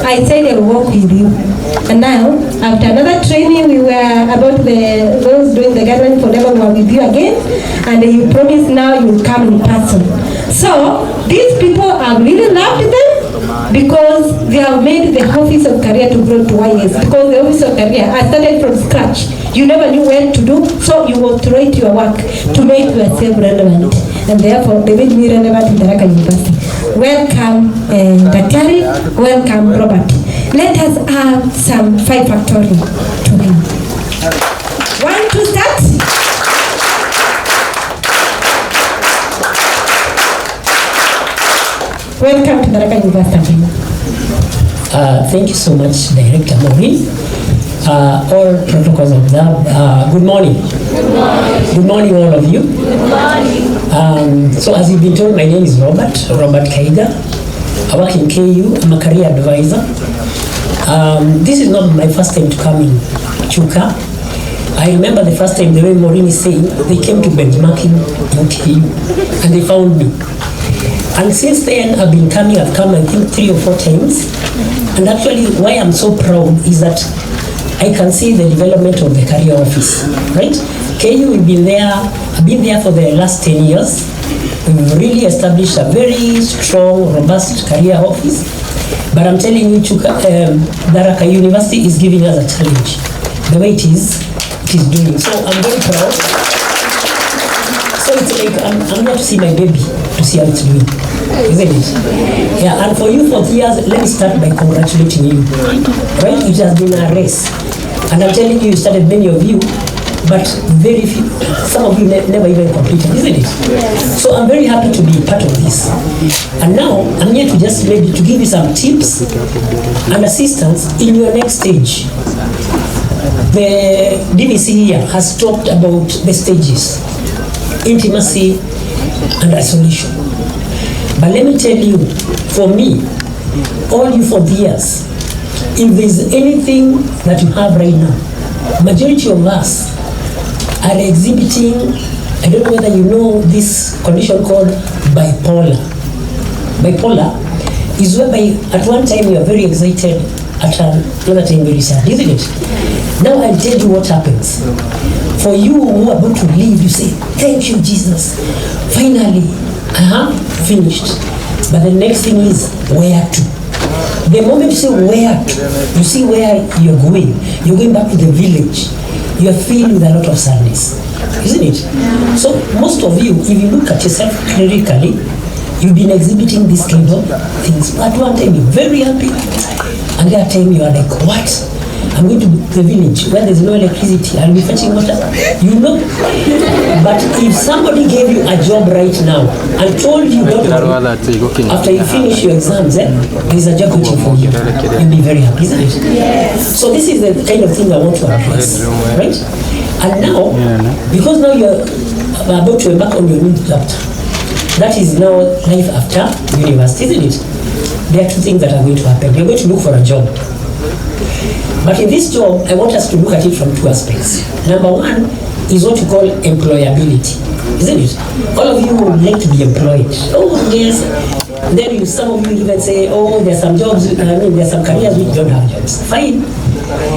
I said I will work with you. And now, after another training, we were about those doing the gathering for never were with you again, and you promised now you will come in person. So, these people, I really loved them because they have made the office of career to grow to YS. Because the office of career, I started from scratch. You never knew what to do, so you automate your work to make yourself relevant. And therefore, they made me relevant in Tharaka University. Welcome, Daktari. Welcome, Robert. Let us add some 5 factorial to them. 1 to start. Welcome to Tharaka University. Thank you so much, Director Maureen. All protocols observed. Good morning. Good morning. Good morning, all of you. Good morning. So as you've been told, my name is Robert Kahiga. I work in KU. I'm a career advisor. This is not my first time to come in Chuka. I remember the first time the way Maureen is saying, they came to benchmarking in KU and they found me. And since then, I've come I think 3 or 4 times. And actually, why I'm so proud is that I can see the development of the career office, right? KU, I've been there for the last 10 years. We've really established a very strong, robust career office. But I'm telling you, Tharaka University is giving us a challenge. The way it is doing. So I'm very proud. So it's like, I'm here to see my baby, to see how it's doing. Isn't it? Yeah, and for you 40 years, let me start by congratulating you. Right? It has been a race. And I'm telling you started, many of you, but very few, some of you never even completed, isn't it? Yes. So I'm very happy to be part of this. And now, I'm here to just maybe to give you some tips and assistance in your next stage. The DVC here has talked about the stages, intimacy and isolation. But let me tell you, for me, all you 40 years, if there's anything that you have right now, majority of us are exhibiting, I don't know whether you know this condition called bipolar. Bipolar is whereby at one time you are very excited, at another time very sad, isn't it? Now I'll tell you what happens. For you who are about to leave, you say, thank you, Jesus. Finally, I have finished. But the next thing is, where to? The moment you say where to, you see where you're going. You're going back to the village. You're filled with a lot of sadness. Isn't it? Yeah. So most of you, if you look at yourself critically, you've been exhibiting this kind of things. At one time you're very happy, and the other time you are like, what? I'm going to the village where there's no electricity. I'll be fetching water. You know? But if somebody gave you a job right now and told you, don't worry, after you finish your exams, there's a job waiting for you, you'll be very happy, isn't it? Yes. So this is the kind of thing I want to address, right? And now, because now you're about to embark on your new chapter, that is now life after university, isn't it? There are 2 things that are going to happen. You're going to look for a job. But in this job, I want us to look at it from 2 aspects. Number 1 is what you call employability, isn't it? All of you would like to be employed. Oh, yes. Then some of you even say, oh, there's some jobs, there's some careers which don't have jobs. Fine.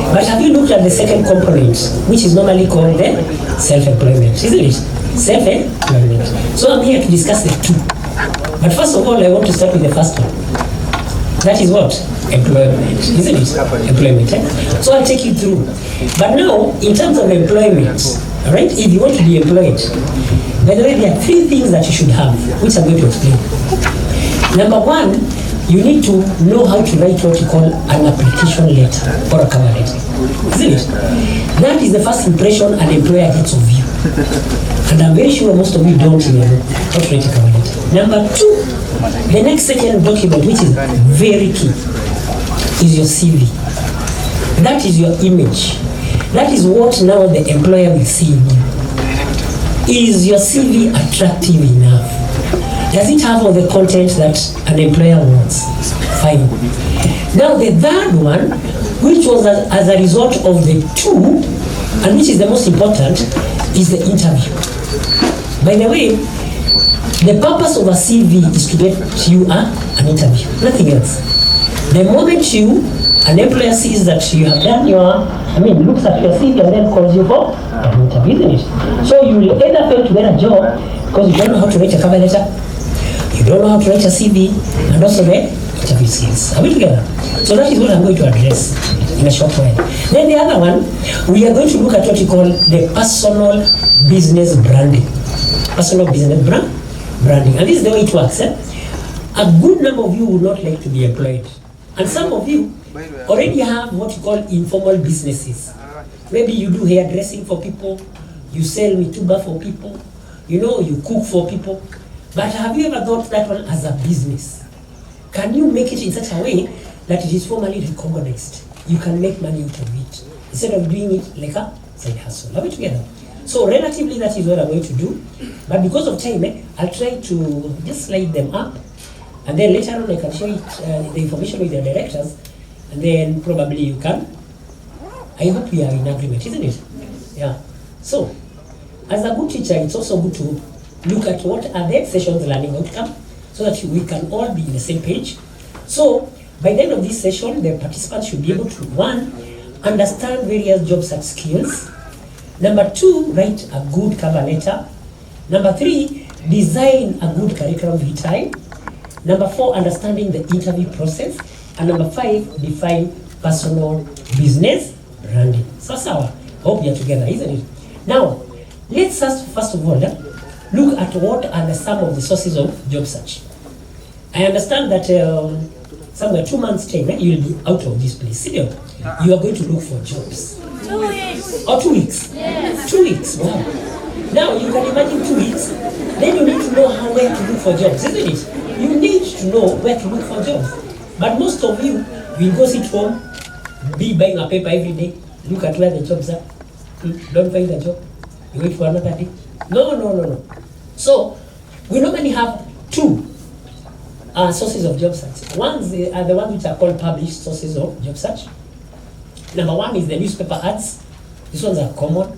But have you looked at the second component, which is normally called the self-employment, isn't it? Self-employment. So I'm here to discuss the 2. But first of all, I want to start with the first one. That is what? Employment, isn't it? Employment. So I'll take you through. But now, in terms of employment, right? If you want to be employed, by the way, there are 3 things that you should have, which I'm going to explain. Number 1, you need to know how to write what you call an application letter or a cover letter, isn't it? That is the first impression an employer gets of you. And I'm very sure most of you don't even know how to write a cover letter. Number 2, the next second document, which is very key, is your CV. That is your image. That is what now the employer will see in you. Is your CV attractive enough? Does it have all the content that an employer wants? Fine. Now the 3rd one, which was as a result of the 2, and which is the most important, is the interview. By the way, the purpose of a CV is to get you an interview, nothing else. The moment an employer sees that you have done looks at your CV and then calls you for an interview, isn't it? So you will either fail to get a job because you don't know how to write a cover letter, you don't know how to write a CV, and also the interview skills. Are we together? So that is what I'm going to address in a short while. Then the other one, we are going to look at what we call the personal business branding. Personal business branding. And this is the way it works. A good number of you would not like to be employed. And some of you already have what you call informal businesses. Maybe you do hairdressing for people, you sell mituba for people, you cook for people. But have you ever thought that one as a business? Can you make it in such a way that it is formally recognized? You can make money out of it instead of doing it like a side hustle. Are we together? So relatively, that is what I'm going to do. But because of time, I'll try to just slide them up. And then later on, I can share the information with the directors. And then probably you can. I hope we are in agreement, isn't it? Yeah. So, as a good teacher, it's also good to look at what are the sessions learning outcome so that we can all be in the same page. So, by the end of this session, the participants should be able to, 1, understand various job search skills. Number 2, write a good cover letter. Number 3, design a good curriculum vitae. Number 4, understanding the interview process. And number 5, define personal business branding. So, I hope you are together, isn't it? Now, let's first of all look at what are some of the sources of job search. I understand that somewhere 2 months' time, you will be out of this place. You are going to look for jobs. 2 weeks. Or 2 weeks? Yes. 2 weeks, wow. Now, you can imagine 2 weeks. Then you need to know where to look for jobs, isn't it? You need to know where to look for jobs. But most of you will go sit home, be buying a paper every day, look at where the jobs are. Don't find a job. You wait for another day. No. So, we normally have 2 sources of job search. One are the ones which are called published sources of job search. Number 1 is the newspaper ads. These ones are common.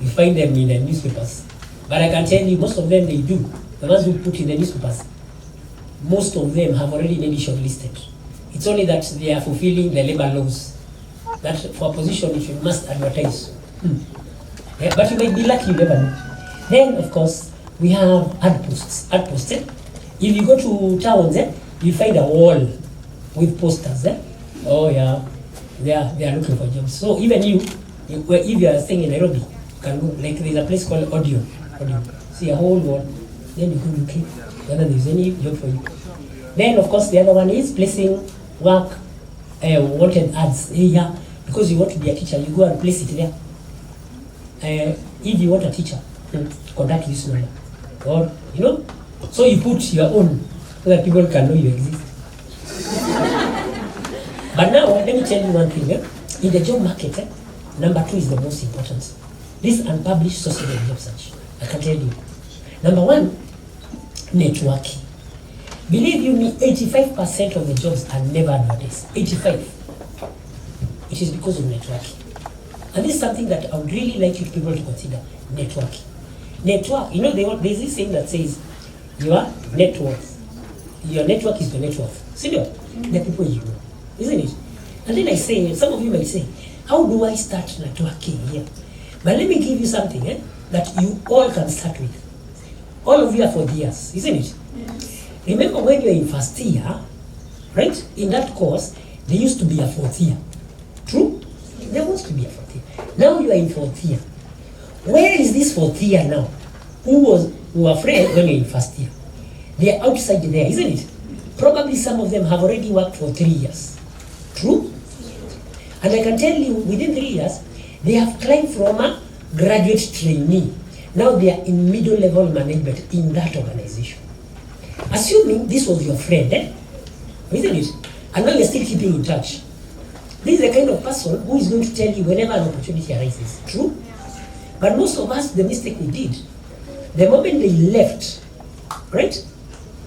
You find them in the newspapers. But I can tell you, most of them they do. The ones we put in the newspapers, most of them have already maybe shortlisted. It's only that they are fulfilling the labor laws. That for a position you must advertise. Yeah, but you might be lucky, you never know. Then, of course, we have ad posts. If you go to towns, you find a wall with posters. Oh yeah, they are looking for jobs. So even if you are staying in Nairobi, you can go, like there's a place called Audio. See a whole wall. Then you go looking whether there's any job for you. Then, of course, the other one is placing work wanted ads. Yeah, because you want to be a teacher, you go and place it there. If you want a teacher, contact this number. Or, so you put your own so that people can know you exist. But now, let me tell you one thing. In the job market, number 2 is the most important. This unpublished sources of job search. I can tell you. Number 1, networking. Believe you me, 85% of the jobs are never advertised. 85. It is because of networking. And this is something that I would really like you people to consider. Networking. There's this saying that says, your net worth. Your network is your net worth. See, the people you know. Isn't it? And then I say, some of you might say, how do I start networking here? But let me give you something that you all can start with. All of you are 4 years, isn't it? Yes. Remember when you're in first year, right? In that course, there used to be a 4th year. True? There used to be a 4th year. Now you are in 4th year. Where is this 4th year now? Who were afraid when you're in first year? They are outside there, isn't it? Probably some of them have already worked for 3 years. True? And I can tell you, within 3 years, they have climbed from a graduate trainee. Now they are in middle level management in that organization. Assuming this was your friend, isn't it? And now you're still keeping in touch. This is the kind of person who is going to tell you whenever an opportunity arises. True? But most of us, the mistake we did, the moment they left, right,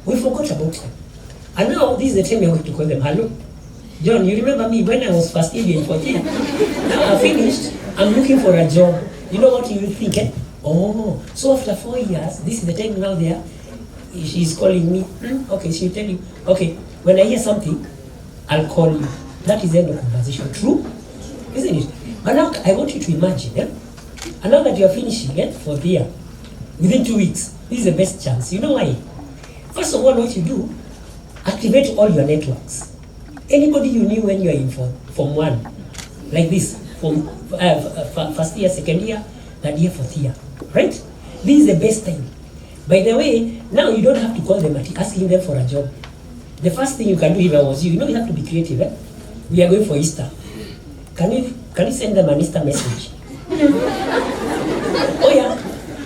we forgot about them. And now this is the time you're going to call them. Hello? John, you remember me when I was first year in 14? Now I finished, I'm looking for a job. You know what you will think? Oh, so after 4 years, this is the time now she's calling me. Okay, she'll tell you, okay, when I hear something, I'll call you. That is the end of conversation. True? Isn't it? But now I want you to imagine, and now that you are finishing for the year, within 2 weeks, this is the best chance. You know why? First of all, what you do, activate all your networks. Anybody you knew when you are in Form 1, like this, from first year, second year, third year, fourth year, right? This is the best time. By the way, now you don't have to call them asking them for a job. The first thing you can do if I was you have to be creative. We are going for Easter. Can you send them an Easter message? Oh yeah,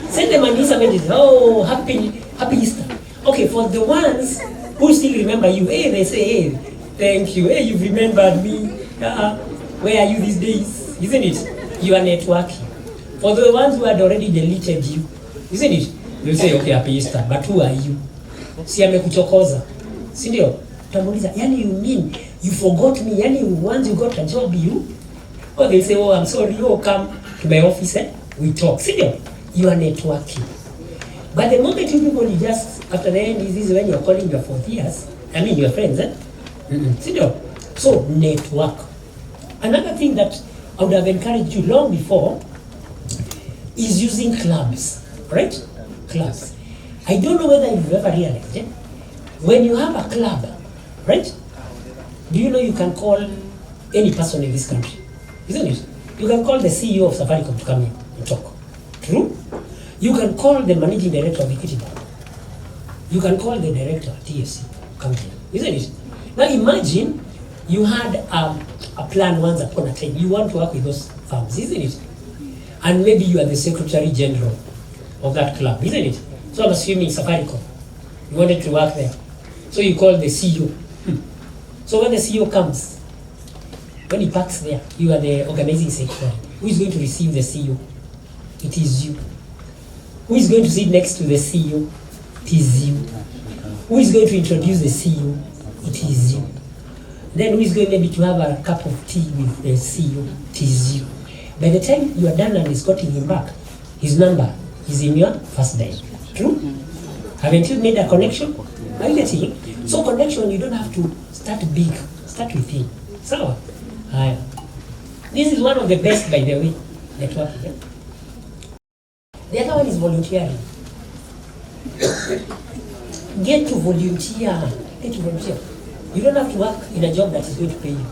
send them an Easter message. Oh, happy Easter. Okay, for the ones who still remember you, they say, hey, thank you. Hey, you've remembered me. Where are you these days? Isn't it? You are networking. For the ones who had already deleted you, isn't it? You'll say, okay, happy Easter, but who are you? Si amekuchokoza. Si ndio? Utamuuliza, yani you mean you forgot me? Yani once you got a job, you? Or they say, oh, I'm sorry, come to my office, we talk. Si ndio? You are networking. But the moment you people just, after the end, this is when you're calling your 4 years, your friends, Si ndio? So, network. Another thing that I would have encouraged you long before is using clubs, right? Clubs. I don't know whether you've ever realized it. When you have a club, right? Do you know you can call any person in this country? Isn't it? You can call the CEO of Safaricom to come in and talk. True? You can call the managing director of Equity Bank. You can call the director of TFC to come here. Isn't it? Now imagine you had a plan once upon a time. You want to work with those firms, isn't it? And maybe you are the Secretary General of that club, isn't it? So I'm assuming Safaricom. You wanted to work there. So you call the CEO. So when the CEO comes, when he parks there, you are the organizing secretary. Who is going to receive the CEO? It is you. Who is going to sit next to the CEO? It is you. Who is going to introduce the CEO? It is you. Then who is going maybe to have a cup of tea with the CEO? It is you. By the time you are done and he's gotten him back, his number is in your first dial. True? Haven't you made a connection? Are you getting? So connection, you don't have to start big. Start with him. So, this is one of the best, by the way, networking. The other one is volunteering. Get to volunteer. Get to volunteer. You don't have to work in a job that is going to pay you.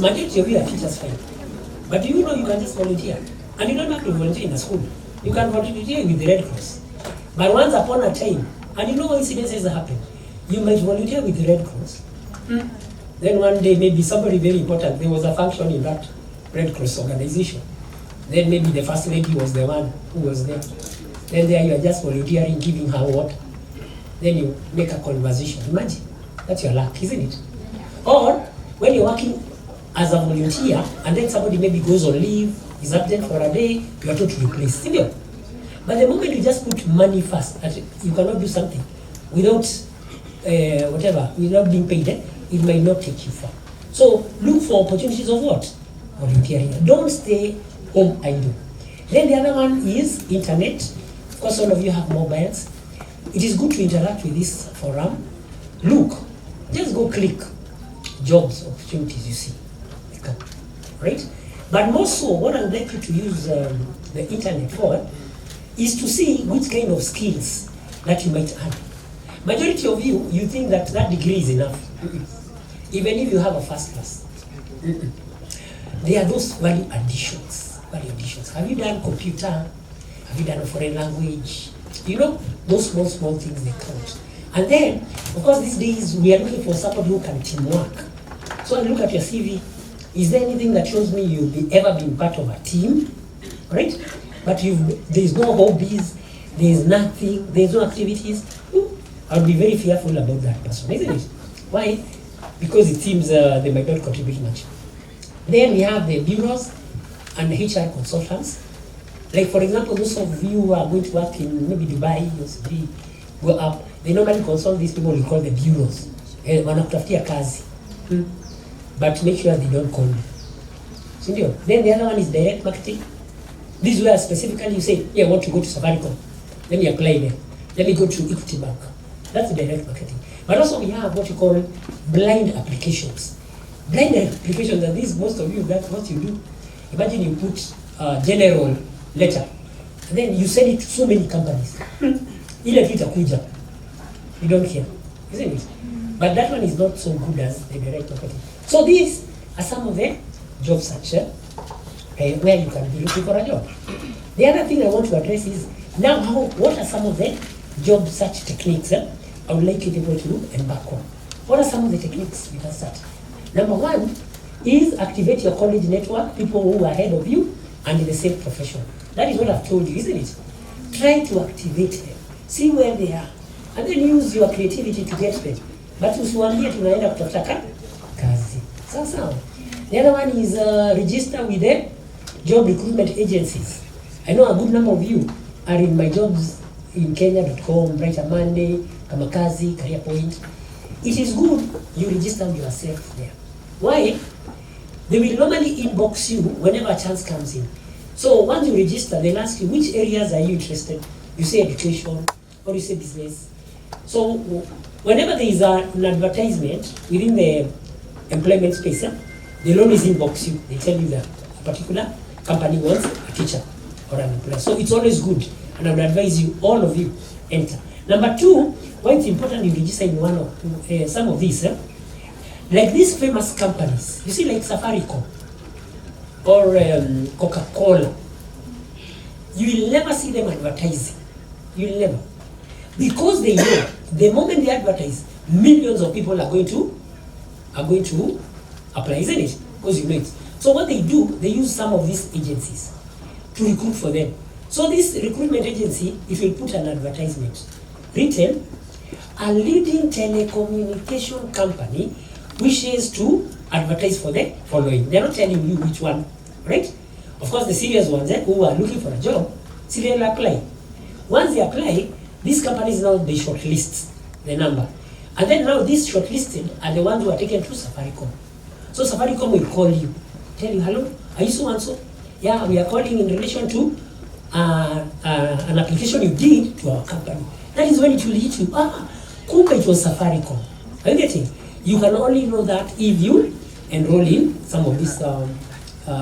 Majority of you are teachers, fine. But do you know you can just volunteer? And you don't have to volunteer in a school. You can volunteer with the Red Cross. But once upon a time, and you know what incidences happen, you might volunteer with the Red Cross. Then one day, maybe somebody very important, there was a function in that Red Cross organization. Then maybe the first lady was the one who was there. Then there you are just volunteering, giving her water. Then you make a conversation. Imagine, that's your luck, isn't it? Or when you're working as a volunteer, and then somebody maybe goes on leave, is absent for a day, you are told to replace. But the moment you just put money first, you cannot do something without without being paid, it might not take you far. So look for opportunities of what? Volunteering. Don't stay home idle. Then the other one is internet. Of course, all of you have mobiles. It is good to interact with this forum. Look, just go click jobs, opportunities you see. Right? But more so, what I'd like you to use the internet for is to see which kind of skills that you might add. Majority of you, you think that that degree is enough. Even if you have a first class. There are those value additions. Have you done computer? Have you done a foreign language? You know, those small things, they count. And then, of course, these days, we are looking for somebody who can teamwork. So I look at your CV. Is there anything that shows me you've ever been part of a team? Right? But there's no hobbies, there's nothing, there's no activities. I'll be very fearful about that person, isn't it? Why? Because it seems they might not contribute much. Then we have the bureaus and the HR consultants. Like, for example, those of you who are going to work in maybe Dubai, USD, go up, they normally consult these people we call the bureaus. Wanakutafutia kazi. But make sure they don't call you. Then the other one is direct marketing. This is where specifically you say, I want to go to Safaricom. Let me apply there. Let me go to Equity Bank. That's direct marketing. But also we have what you call blind applications. Blind applications are these, most of you, that's what you do. Imagine you put a general letter, and then you send it to so many companies. Ile tu itakuja. You don't care, isn't it? But that one is not so good as the direct marketing. So these are some of the job search where you can be looking for a job. The other thing I want to address is now what are some of the job search techniques I would like you to go to embark on. What are some of the techniques you can start? Number one is activate your college network, people who are ahead of you and in the same profession. That is what I've told you, isn't it? Try to activate them, see where they are, and then use your creativity to get them. But usiwaambie tunaenda kutafuta kazi. Sawa. The other one is register with the job recruitment agencies. I know a good number of you are in my jobs in Kenya.com, Brighter Monday, Kamakazi, Career Point. It is good you register yourself there. Why? They will normally inbox you whenever a chance comes in. So once you register, they'll ask you which areas are you interested. You say education or you say business. So whenever there is an advertisement within the employment space, they'll always inbox you. They tell you that a particular company wants a teacher or an employer. So it's always good, and I would advise you, all of you, enter. Number two, why it's important you register in one of some of these, like these famous companies. You see, like Safaricom or Coca-Cola. You will never see them advertising. You will never, because they know the moment they advertise, millions of people are going to apply, isn't it? Because you know it. So what they do, they use some of these agencies to recruit for them. So this recruitment agency, if you put an advertisement, written, a leading telecommunication company wishes to advertise for the following. They're not telling you which one, right? Of course, the serious ones who are looking for a job, see, they'll apply. Once they apply, these companies now, they shortlist the number. And then now these shortlisted are the ones who are taken to Safaricom. So Safaricom will call you, tell you, hello, are you so and so? Yeah, we are calling in relation to an application you did to our company. That is when it will hit you. Kumbe it was Safaricom. Are you getting? You can only know that if you enroll in some of these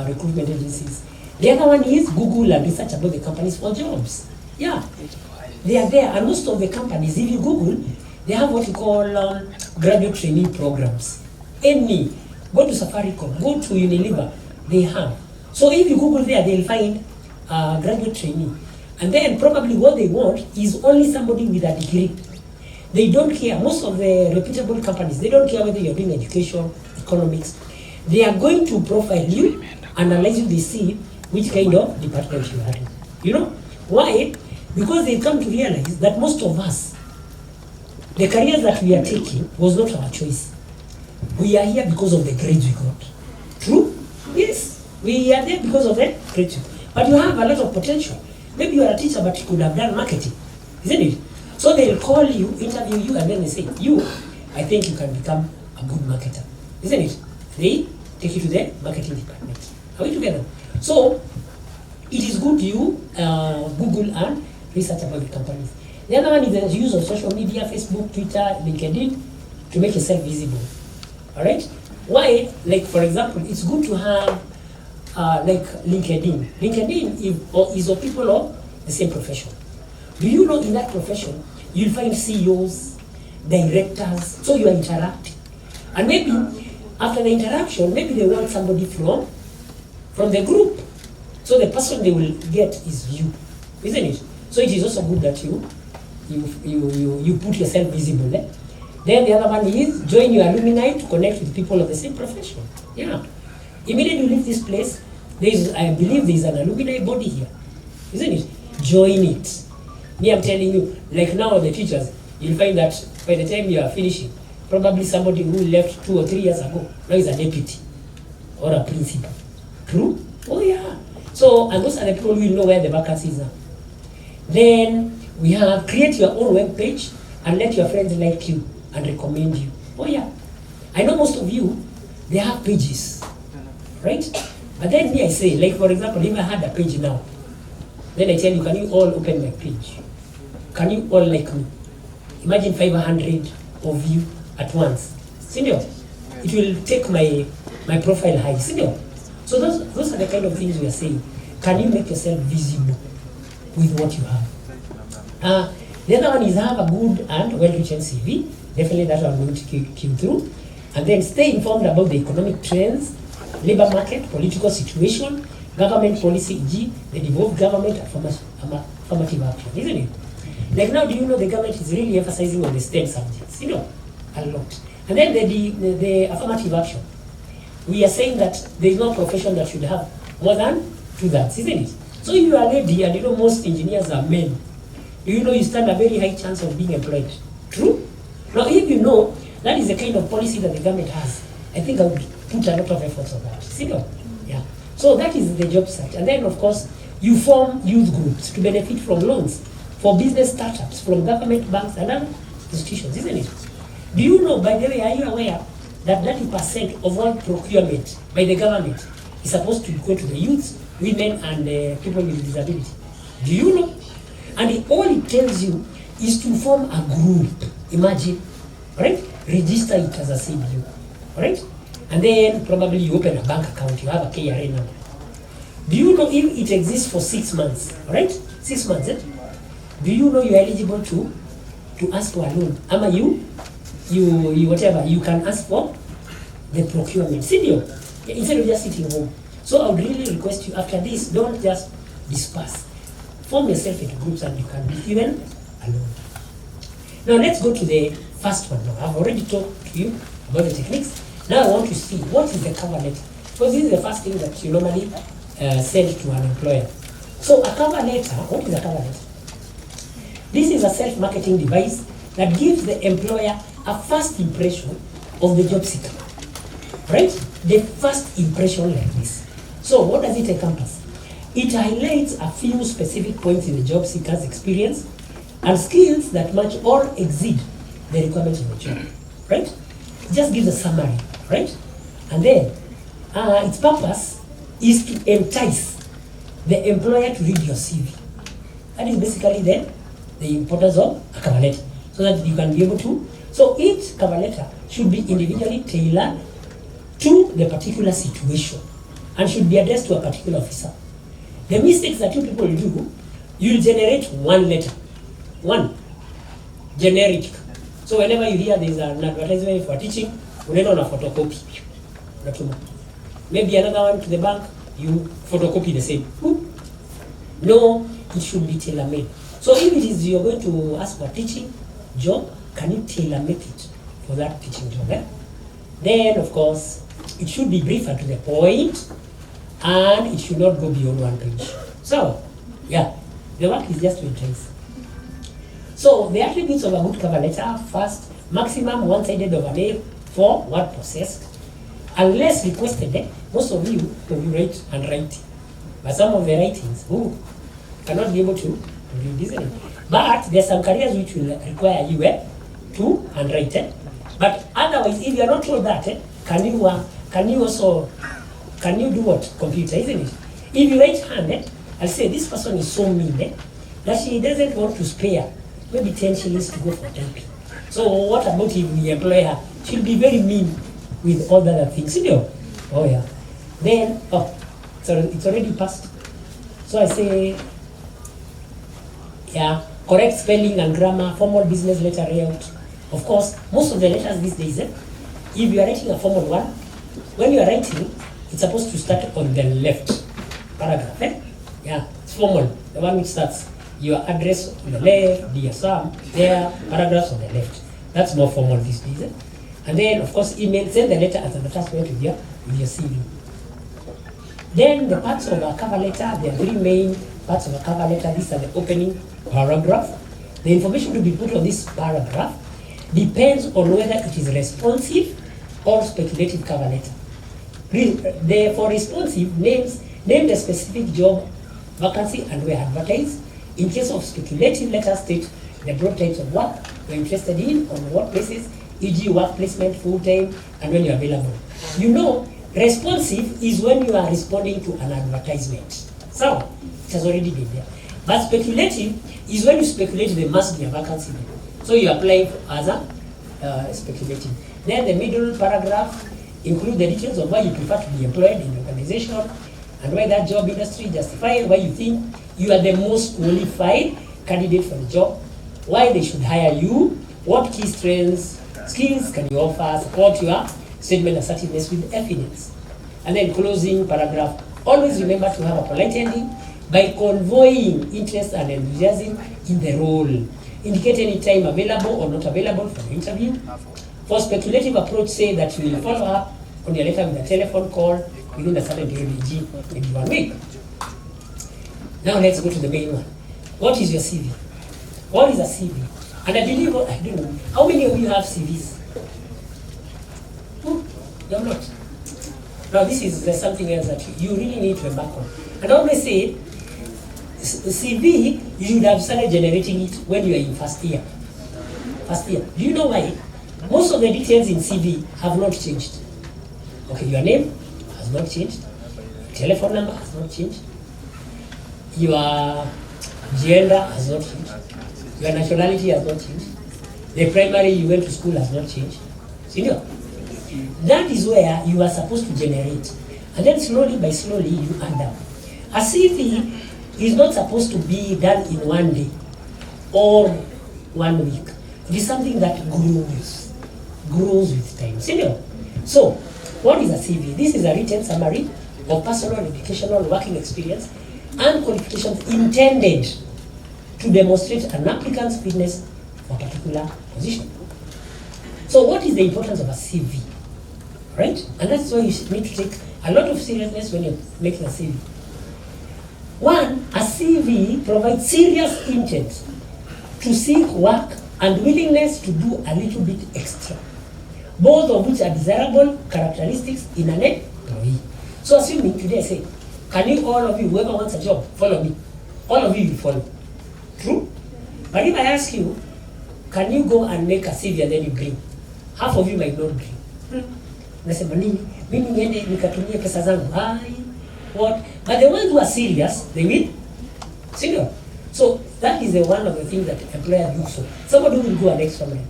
recruitment agencies. The other one is Google and research about the companies for jobs. Yeah, they are there. And most of the companies, if you Google, they have what you call graduate training programs. Go to Safaricom, go to Unilever, they have. So if you Google there, they'll find graduate training. And then probably what they want is only somebody with a degree. They don't care. Most of the reputable companies, they don't care whether you're doing education, economics. They are going to profile you, analyze you, they see which kind of department you are in. You know? Why? Because they come to realize that most of us, the careers that we are taking was not our choice. We are here because of the grades we got. True? Yes. We are there because of the grades. But you have a lot of potential. Maybe you are a teacher, but you could have done marketing. Isn't it? So they'll call you, interview you, and then they say, I think you can become a good marketer. Isn't it? They take you to the marketing department. Are we together? So it is good you Google and research about the companies. The other one is the use of social media, Facebook, Twitter, LinkedIn, to make yourself visible. All right? Why? Like, for example, it's good to have like LinkedIn. LinkedIn is of people of the same profession. Do you know in that profession, you'll find CEOs, directors, so you are interacting. And maybe after the interaction, maybe they want somebody from the group. So the person they will get is you, isn't it? So it is also good that you put yourself visible. Then the other one is join your alumni to connect with people of the same profession. Yeah. Immediately you leave this place, I believe there is an alumni body here, isn't it? Join it. Me, I'm telling you, like now the teachers, you'll find that by the time you are finishing, probably somebody who left 2 or 3 years ago now is a deputy or a principal. True? Oh yeah. So, and those are the people who will know where the vacancies are. Then we have create your own web page and let your friends like you and recommend you. Oh yeah. I know most of you, they have pages, right? But then me I say, like for example, if I had a page now, then I tell you, can you all open my page? Can you all like me? Imagine 500 of you at once. Senior, it will take my profile high. Senior. So those are the kind of things we are saying. Can you make yourself visible with what you have? The other one is have a good and well-written CV. Definitely that I'm going to keep through. And then stay informed about the economic trends, labor market, political situation, government policy, e.g. the devolved government affirmative action, isn't it? Like now, do you know the government is really emphasizing on the STEM subjects? You know, a lot. And then the affirmative action. We are saying that there is no profession that should have more than 2/3, isn't it? So if you are a lady, and you know most engineers are men, you know you stand a very high chance of being employed. True? Now, if you know that is the kind of policy that the government has, I think I would put a lot of efforts on that. See, no? Yeah. So that is the job search. And then, of course, you form youth groups to benefit from loans for business startups from government, banks, and other institutions, isn't it? Do you know, by the way, are you aware that 90% of all procurement by the government is supposed to go to the youths, women, and people with disability? Do you know? And all it tells you is to form a group. Imagine, right? Register it as a CBU, right? And then probably you open a bank account, you have a KRA number. Do you know if it exists for 6 months, right? 6 months, eh? Do you know you're eligible to ask for a loan? Ama you whatever, you can ask for the procurement. Senior, instead of just sitting home. So I would really request you, after this, don't just disperse. Form yourself into groups and you can be even alone. Now let's go to the first one. Now I've already talked to you about the techniques. Now I want to see what is the cover letter. Because this is the first thing that you normally send to an employer. So a cover letter, what is a cover letter? This is a self-marketing device that gives the employer a first impression of the job seeker. Right? The first impression like this. So what does it encompass? It highlights a few specific points in the job seeker's experience and skills that match or exceed the requirements of the job. Right? It just gives a summary. Right? And then its purpose is to entice the employer to read your CV. That is basically the importance of a cover letter, so that you can be able to. So each cover letter should be individually tailored to the particular situation and should be addressed to a particular officer. The mistakes that you people do, you'll generate one letter, one generic. So whenever you hear there's an advertisement for teaching, unaenda una photocopy. Maybe another one to the bank, you photocopy the same. No, it should be tailor-made. So if it is you're going to ask for a teaching job, can you tailor-make it for that teaching job? Eh? Then, of course, it should be brief and to the point, and it should not go beyond 1 page. So, yeah, the work is just to entice. So, the attributes of a good cover letter: first, maximum one-sided overlay for word processed. Unless requested, most of you write handwriting. But some of the writings, cannot be able to read, isn't it? But there are some careers which will require you to handwrite. But otherwise, if you are not told that, can you do what? Computer, isn't it? If you write hand, I'll say this person is so mean that she doesn't want to spare maybe 10 shillings to go for typing. So what about if we employ her? She'll be very mean with all the other things, you know? Oh yeah. Then, so it's already passed. So I say, yeah, correct spelling and grammar, formal business letter layout. Of course, most of the letters these days, if you are writing a formal one, when you are writing, it's supposed to start on the left paragraph. Yeah, it's formal. The one which starts your address on the left, dear Sam, there, paragraphs on the left. That's more formal these days. And then, of course, email, send the letter as an attachment with your CV. Then the parts of a cover letter, there are 3 main parts of a cover letter. These are the opening paragraph. The information to be put on this paragraph depends on whether it is responsive or speculative cover letter. For responsive, name the specific job vacancy and where advertised. In case of speculative, letter state the broad types of work you're interested in, on what places, e.g. work placement, full-time, and when you're available. You know, responsive is when you are responding to an advertisement. So, it has already been there. But speculative is when you speculate there must be a vacancy there. So you apply as a speculating. Then the middle paragraph include the details of why you prefer to be employed in the organization and why that job industry justifies why you think you are the most qualified candidate for the job, why they should hire you, what key strengths, skills can you offer, support your statement assertiveness with evidence. And then closing paragraph, always remember to have a polite ending by conveying interest and enthusiasm in the role. Indicate any time available or not available for the interview. For speculative approach, say that you will follow up on your letter with a telephone call within a certain period, e.g. maybe 1 week. Now let's go to the main one. What is your CV? What is a CV? And I believe, I don't know, how many of you have CVs? You have not. Now this is something else that you really need to embark on. And I always say, CV, you should have started generating it when you are in first year. First year. Do you know why? Most of the details in CV have not changed. Okay, your name has not changed. Telephone number has not changed. Your gender has not changed. Your nationality has not changed. The primary you went to school has not changed. Senior. That is where you are supposed to generate. And then slowly by slowly you add up. A CV is not supposed to be done in 1 day or 1 week. It is something that grows with time. Senior. So, what is a CV? This is a written summary of personal, educational, working experience and qualifications intended to demonstrate an applicant's fitness for a particular position. So what is the importance of a CV? Right? And that's why you need to take a lot of seriousness when you're making a CV. One, a CV provides serious intent to seek work and willingness to do a little bit extra, both of which are desirable characteristics in an employee. So assuming today I say, can you, all of you, whoever wants a job, follow me? All of you will follow. True? But if I ask you, can you go and make a CV and then you bring? Half of you might not bring. Nasema nini? Mimi niende nikatumie pesa zangu. What? But the ones who are serious, they will. Senior. So that is one of the things that employers do. So somebody will go an extra mile.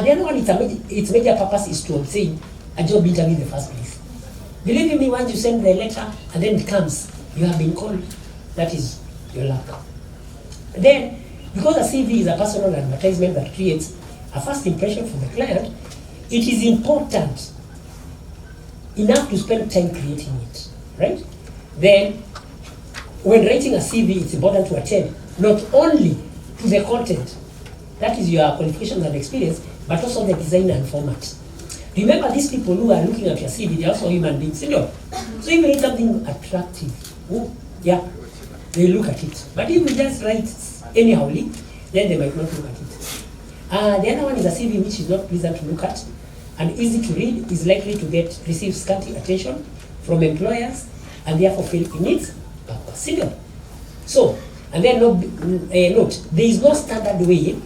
The other one, its major purpose is to obtain a job interview in the first place. Believe me, once you send the letter and then it comes, you have been called. That is your luck. Then, because a CV is a personal advertisement that creates a first impression for the client, it is important enough to spend time creating it, right? Then, when writing a CV, it's important to attend not only to the content, that is your qualifications and experience, but also the design and format. Remember, these people who are looking at your CV, they're also human beings, you know? So if you need something attractive, they look at it. But if you just write anyhowly, then they might not look at it. The other one is a CV which is not pleasant to look at and easy to read, is likely to receive scanty attention from employers and therefore fail in its purpose. So, and then note, there is no standard way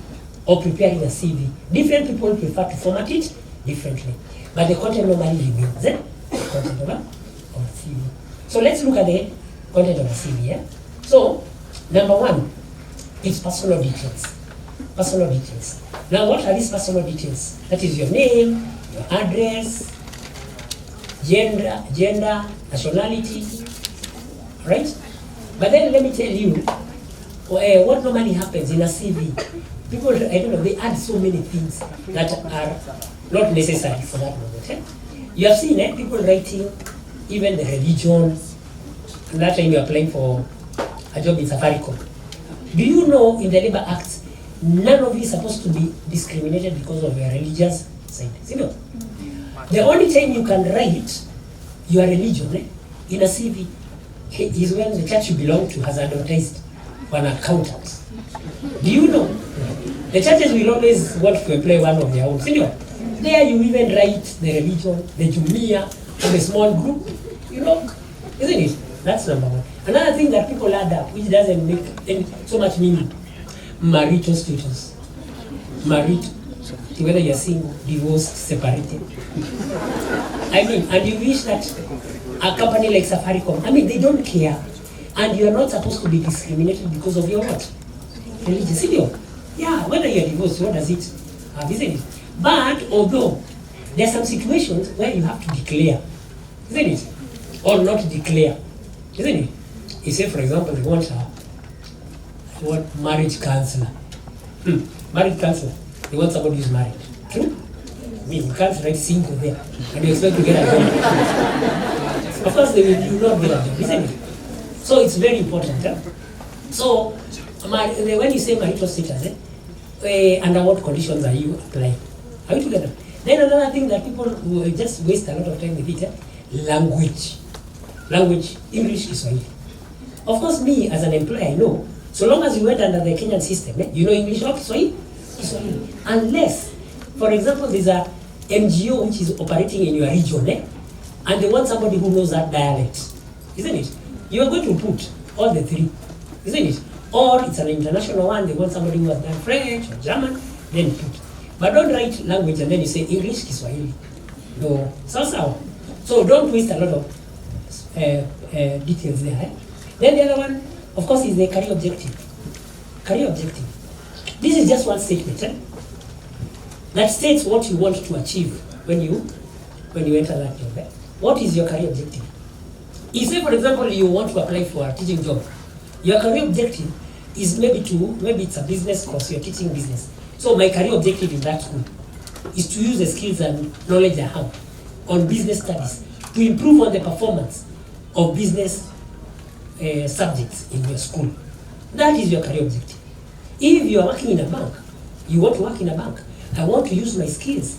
of preparing a CV. Different people prefer to format it differently, but the content normally remains the content of a CV. So let's look at the content of a CV. Yeah? So, number one, it's personal details. Personal details. Now, what are these personal details? That is your name, your address, gender, nationality, right? But then let me tell you, what normally happens in a CV. People, I don't know, they add so many things that are not necessary for that moment. Eh? You have seen people writing even the religion, and that time you are applying for a job in Safaricom. Do you know in the Labor Act, none of you is supposed to be discriminated because of your religious side? You know? The only time you can write your religion in a CV is when the church you belong to has advertised for an accountant. Do you know? The churches will always want to employ one of their own. You know? There you even write the religion, the Jumia, and a small group. You know? Isn't it? That's number one. Another thing that people add up, which doesn't make so much meaning, marital status. Married, whether you're single, divorced, separated. I mean, and you wish that a company like Safaricom, I mean, they don't care. And you're not supposed to be discriminated because of your what? Religious. Yeah, whether you're divorced, what does it have, isn't it? But although there are some situations where you have to declare, isn't it? Or not declare, isn't it? You say, for example, you want marriage counselor. Marriage counselor. You want somebody who's married. True? I mean, you can't write single there and you expect to get a job. Of course, you will not get a job, isn't it? So it's very important. So when you say marital status, under what conditions are you applying? Are you together? Then another thing that people will just waste a lot of time with it, language. Language, English, Kiswahili. Of course, me as an employer, I know, so long as you went under the Kenyan system, you know English or Kiswahili? Kiswahili. Unless, for example, there's a NGO which is operating in your region, and they want somebody who knows that dialect, isn't it? You are going to put all the three, isn't it? Or it's an international one, they want somebody who has done French or German, then put. But don't write language and then you say English, Kiswahili. No, so. So don't waste a lot of details there. Then the other one, of course, is the career objective. Career objective. This is just one statement that states what you want to achieve when you enter that job. What is your career objective? If, say, for example, you want to apply for a teaching job, your career objective is maybe it's a business course, you're teaching business. So my career objective in that school is to use the skills and knowledge I have on business studies to improve on the performance of business subjects in your school. That is your career objective. If you are working in a bank, you want to work in a bank, I want to use my skills,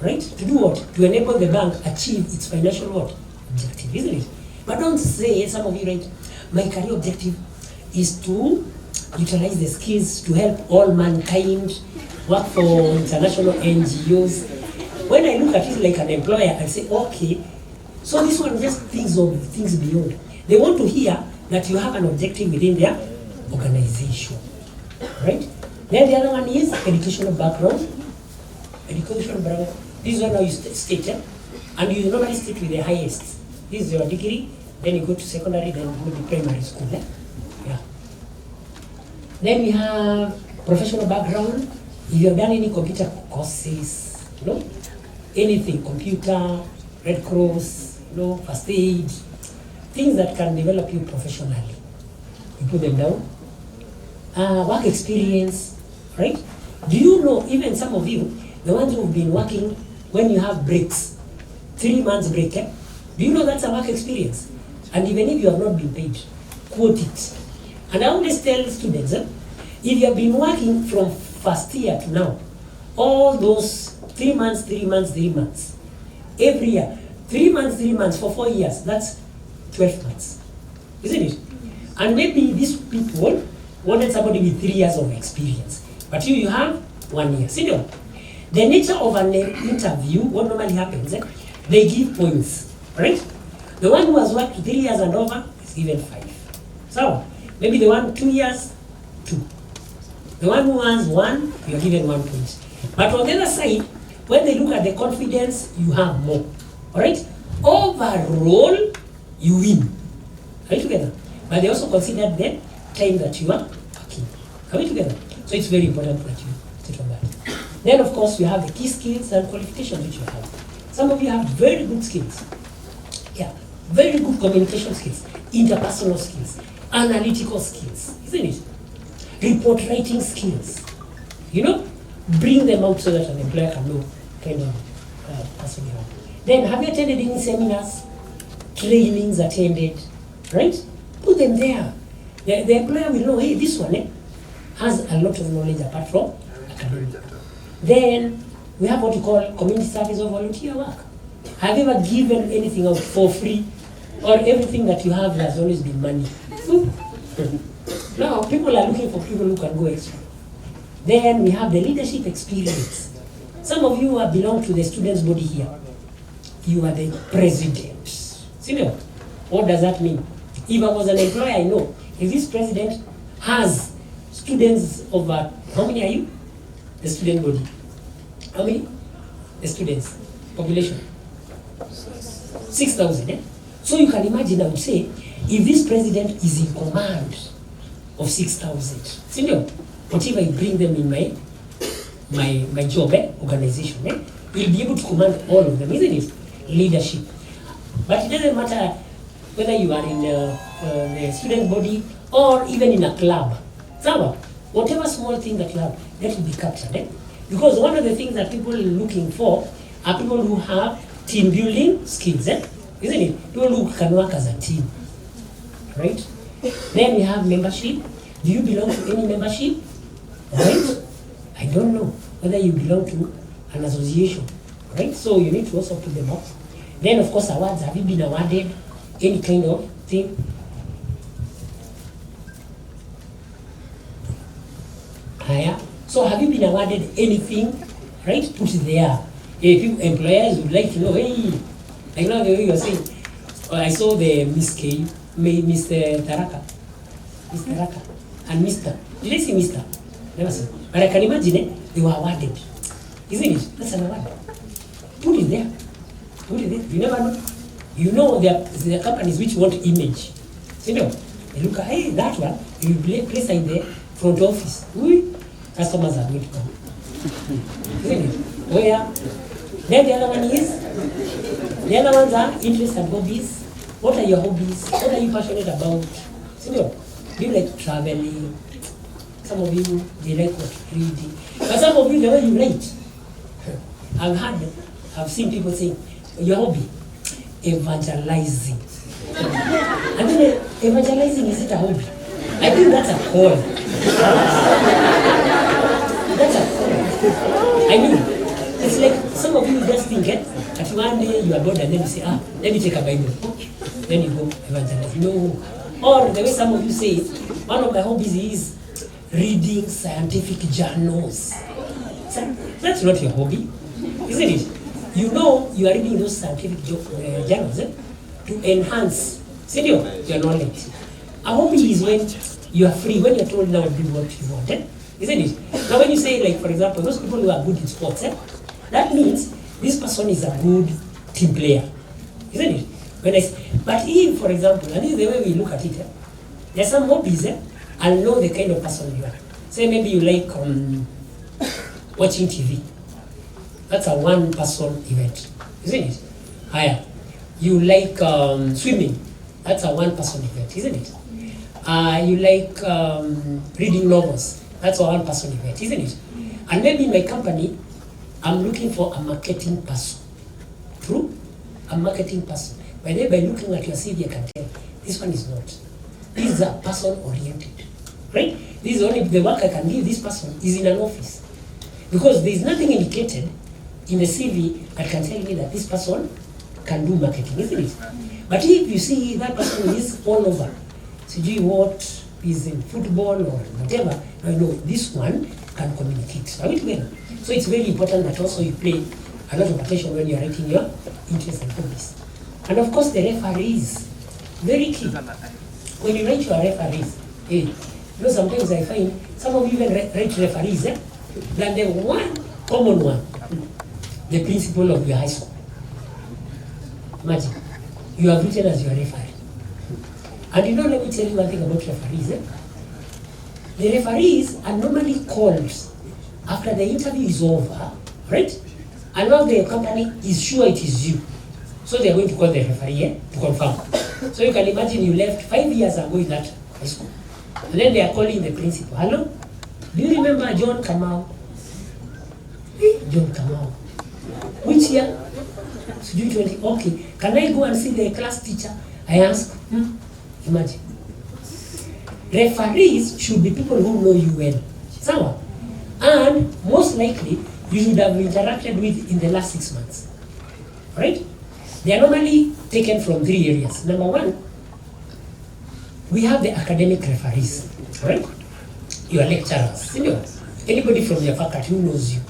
right? To do what? To enable the bank achieve its financial what? Objective, isn't it? But don't say, some of you, right, my career objective is to utilize the skills to help all mankind, work for international NGOs. When I look at it like an employer, I say, okay, so this one just thinks of things beyond. They want to hear that you have an objective within their organization, right? Then the other one is educational background. Educational background. This is one how you state, and you normally state with the highest. This is your degree, then you go to secondary, then maybe primary school. Yeah. Then we have professional background. If you have done any computer courses, anything, computer, Red Cross, first aid, things that can develop you professionally. You put them down. Work experience, right? Do you know, even some of you, the ones who've been working when you have breaks, 3 months break, do you know that's a work experience? And even if you have not been paid, quote it. And I always tell students, if you have been working from first year to now, all those 3 months, every year, 3 months for 4 years, that's 12 months, isn't it? And maybe these people wanted somebody with 3 years of experience, but you have 1 year. See, the nature of an interview, what normally happens, they give points, right? The one who has worked 3 years and over is given 5. So maybe the one 2 years, 2. The one who has 1, you are given 1 point. But on the other side, when they look at the confidence, you have more. All right? Overall, you win. Are you together? But they also consider the time that you are working. Are we together? So it's very important that you sit on that. Then, of course, you have the key skills and qualifications which you have. Some of you have very good skills. Yeah, very good communication skills, interpersonal skills, analytical skills, isn't it? Report writing skills. Bring them out so that an employer can know kind of person you are. Then, have you attended any seminars, trainings attended, right? Put them there. The employer will know, hey, this one has a lot of knowledge apart from academic. Then, we have what you call community service or volunteer work. Have you ever given anything out for free? Or everything that you have has always been money? Now, people are looking for people who can go extra. Then we have the leadership experience. Some of you belong to the students' body here. You are the president. Senior, what does that mean? If I was an employer, I know if this president has students over, how many are you? The student body. How many? The students. Population. 6,000. So you can imagine, I would say, if this president is in command of 6,000, senior, what if I bring them in my my job, organization, will be able to command all of them, isn't it? Leadership. But it doesn't matter whether you are in the student body or even in a club. So, whatever small thing that you have, that will be captured. Because one of the things that people are looking for are people who have team building skills, isn't it? People who can work as a team, right? Then we have membership. Do you belong to any membership? Right? I don't know whether you belong to an association, right? So you need to also put them up. Then of course awards, have you been awarded any kind of thing? Higher. So have you been awarded anything, right? Put it there. If you employers would like to know, hey, I know the way you're saying, I saw the Miss K, Mr. Tharaka, Mr. Tharaka, and Mr. Did I say Mr.? Never said. But I can imagine they were awarded. Isn't it? That's an award. Put it there. Put it there. You never know. You know there are companies which want image. So, you know, they look at, hey, that one, you place in the front office. Customers are going to come. Isn't it? Where? Then the other one is, the other ones are interests and hobbies. What are your hobbies? What are you passionate about? So, you know, do you like traveling? Some of you, they like what? Reading. But some of you, the way you write. I've seen people saying, your hobby, evangelizing. I mean, evangelizing, is it a hobby? I think that's a call. That's a call. I mean, it's like some of you just think that one day you are bored and then you say, let me take a Bible. Then you go evangelize. No. Or the way some of you say, one of my hobbies is reading scientific journals. So that's not your hobby, isn't it? You know you are reading those scientific journals to enhance your knowledge. A hobby is when you are free, when you are told now do what you want, isn't it? Now when you say, like, for example, those people who are good in sports, that means this person is a good team player, isn't it? But if, for example, and this is the way we look at it, there are some hobbies, I'll know the kind of person you are. Say maybe you like watching TV. That's a one-person event, isn't it? Higher. You like swimming. That's a one-person event, isn't it? You like reading novels. That's a one-person event, isn't it? And maybe in my company, I'm looking for a marketing person. True? A marketing person. By looking at your CV, I can tell this one is not. This is a person-oriented. Right? This is only the work I can give this person is in an office. Because there is nothing indicated in the CV that can tell me that this person can do marketing, isn't it? But if you see that person is all over, so what is in football or whatever, I know this one can communicate. Are we together? So it's very important that also you pay a lot of attention when you are writing your interests and hobbies. And of course the referees, very key. When you write your referees, you know, sometimes I find some of you even write referees than the one common one, the principal of your high school. Imagine, you have written as your referee. And you know, let me tell you one thing about referees. The referees are normally called after the interview is over, right? And now the company is sure it is you. So they are going to call the referee to confirm. So you can imagine you left 5 years ago in that high school. And then they are calling the principal. Hello? Do you remember John Kamau? John Kamau. Which year? So June 20. Okay. Can I go and see the class teacher? I ask. Imagine. Referees should be people who know you well. Sawa? And most likely, you should have interacted with in the last 6 months. Right? They are normally taken from 3 areas. Number one, we have the academic referees, right? Your lecturers, seniors. Anybody from your faculty who knows you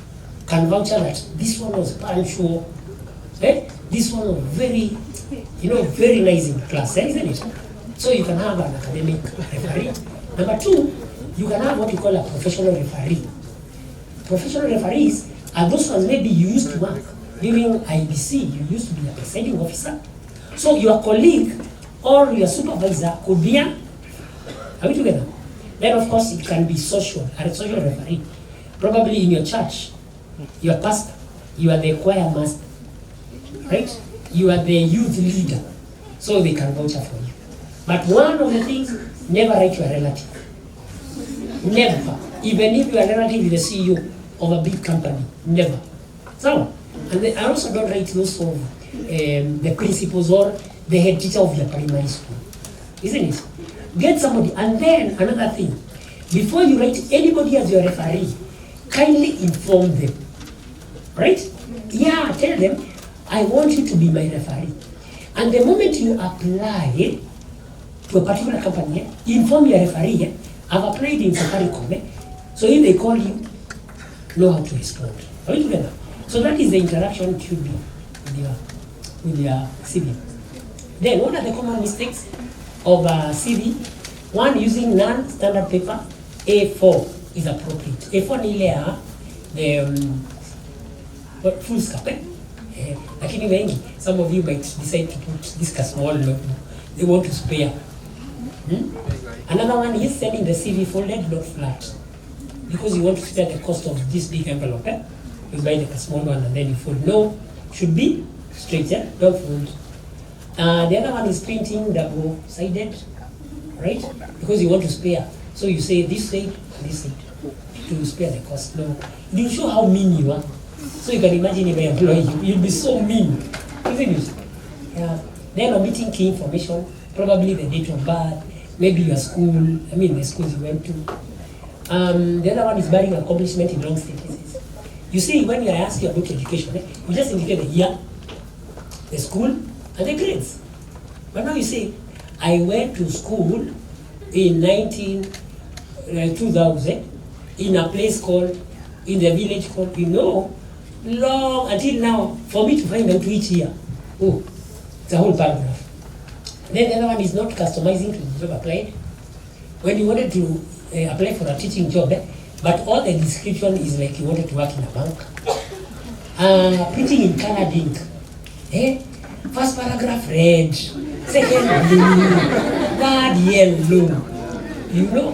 can vouch that this one was punctual, this one was very, very nice in class, isn't it? So you can have an academic referee. Number two, you can have what you call a professional referee. Professional referees are those ones maybe you used to work. During IBC, you used to be a presiding officer. So your colleague or your supervisor could be are we together? Then of course it can be social, a social referee. Probably in your church, your pastor, you are the choir master, right? You are the youth leader, so they can vouch for you. But one of the things, never write your relative. Never. Even if your relative is the CEO of a big company, never. So, and I also don't write those of the principals or the head teacher of your primary school. Isn't it? Get somebody. And then another thing, before you write anybody as your referee, kindly inform them. Right? Yeah, tell them, I want you to be my referee. And the moment you apply to a particular company, inform your referee, I've applied in Safaricom. So if they call you, know how to respond. Are we together? So that is the interaction it should be with your CV. Then what are the common mistakes of CV? One, using non-standard paper. A4 is appropriate. A4 ni ile the full scope. Lakini wengi, some of you might decide to put this small notebook. They want to spare. Another one is sending the CV folded, not flat. Because you want to spare the cost of this big envelope. You buy the small one and then you fold. No, should be straight, don't fold. The other one is printing double-sided, right? Because you want to spare. So you say this side, this side, to spare the cost. No, you show how mean you are. So you can imagine if I employ you, you'll be so mean, isn't it? Yeah. Then omitting key information, probably the date of birth, maybe your school, the schools you went to. The other one is barring accomplishment in long sentences. You see, when you ask you about education, you just indicate the year, the school, and the grades. But now you say, I went to school in 2000 in a place called, in the village called, long, until now, for me to find out which year. Oh, it's a whole paragraph. Then the other one is not customizing to the job applied. When you wanted to apply for a teaching job, but all the description is like you wanted to work in a bank. Printing in colored ink. First paragraph red, second blue, third yellow.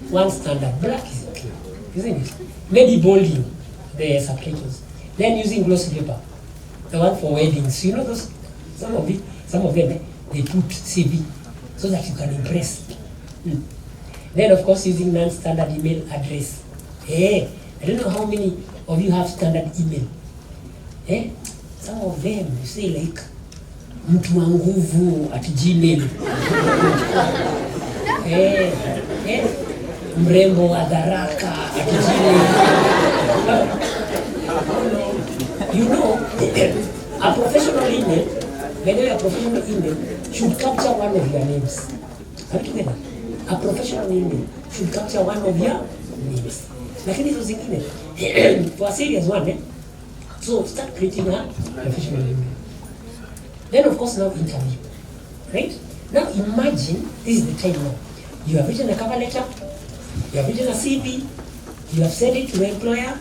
One standard, black is okay, isn't it? Maybe bolding the subtitles. Then using glossy paper, the one for weddings. Those, some of them, they put CV so that you can impress. Then of course using non-standard email address. I don't know how many of you have standard email. Some of them you say like mtuanguvu@gmail. Mrembo wa Tharaka @gmail. A professional email, whenever a professional email should capture one of your names. Are you together? A professional email should capture one of your names. Lakini hizo zingine, for a serious one, so start creating a professional email. Then of course now interview, right? Now imagine, this is the time now. You have written a cover letter, you have written a CV, you have sent it to the employer,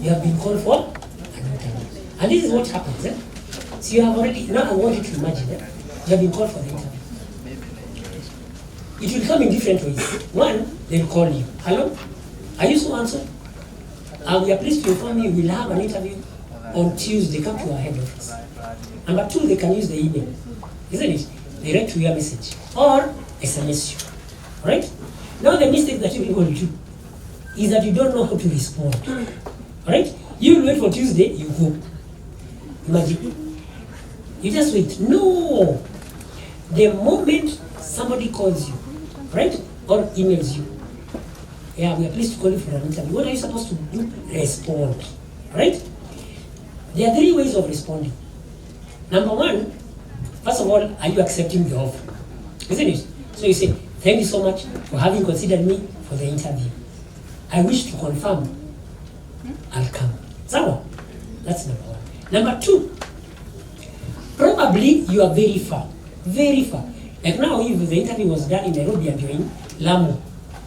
you have been called for an interview. And this is what happens. So you have already, now I want you to imagine, you have been called for the interview. It will come in different ways. One, they'll call you. Hello? Are you so and so? We are pleased to inform you we'll have an interview on Tuesday. Come to our head office. Number two, they can use the email. Isn't it? They write to your message. Or SMS you. Right? Now the mistake that you people do is that you don't know how to respond. Alright? You will wait for Tuesday, you go. Imagine. You just wait. No! The moment somebody calls you, right? Or emails you, yeah, we are pleased to call you for an interview. What are you supposed to do? Respond. Right? There are three ways of responding. Number one, first of all, are you accepting the offer? Isn't it? So you say, thank you so much for having considered me for the interview. I wish to confirm I'll come. Someone. That's number one. Number two, probably you are very far. Very far. Like now, if the interview was done in Nairobi and you're in Lamu,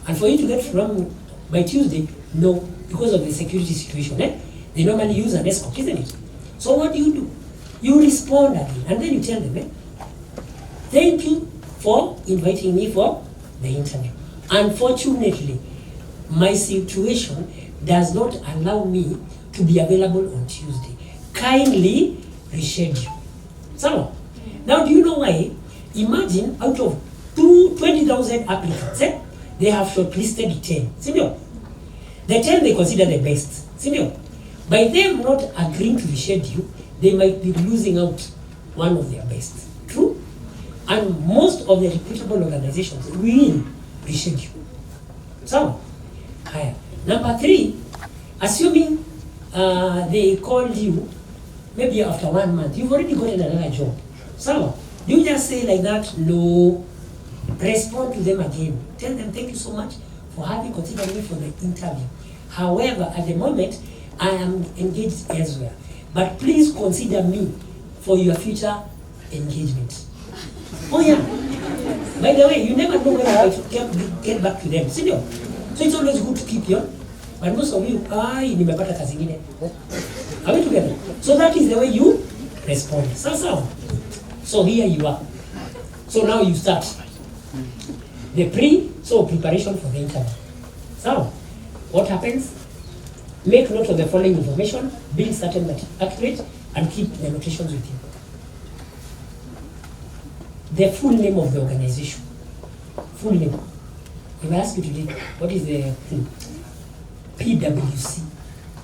and for you to get from by Tuesday, no, because of the security situation, they normally use an escort, isn't it? So what do? You respond again, and then you tell them, thank you for inviting me for the interview. Unfortunately, my situation does not allow me to be available on Tuesday. Kindly reschedule. So, now do you know why? Imagine out of 20,000 applicants, they have shortlisted 10. Senior. The 10 they consider the best. Senior. By them not agreeing to reschedule, they might be losing out one of their best. True? And most of the reputable organizations will reschedule. So, higher. Number 3, assuming they called you maybe after 1 month, you've already gotten another job. So, do you just say like that? No. Respond to them again. Tell them thank you so much for having considered me for the interview. However, at the moment, I am engaged elsewhere. But please consider me for your future engagement. Oh yeah. By the way, you never know when I get back to them. Senior. So it's always good to keep your. But most of you, nimepata kazi ingine. Are we together? So that is the way you respond. So here you are. So now you start. The preparation for the interview. So, what happens? Make note of the following information, being certain that it's accurate, and keep the notations with you. The full name of the organization. Full name. If I ask you today, what is the PWC?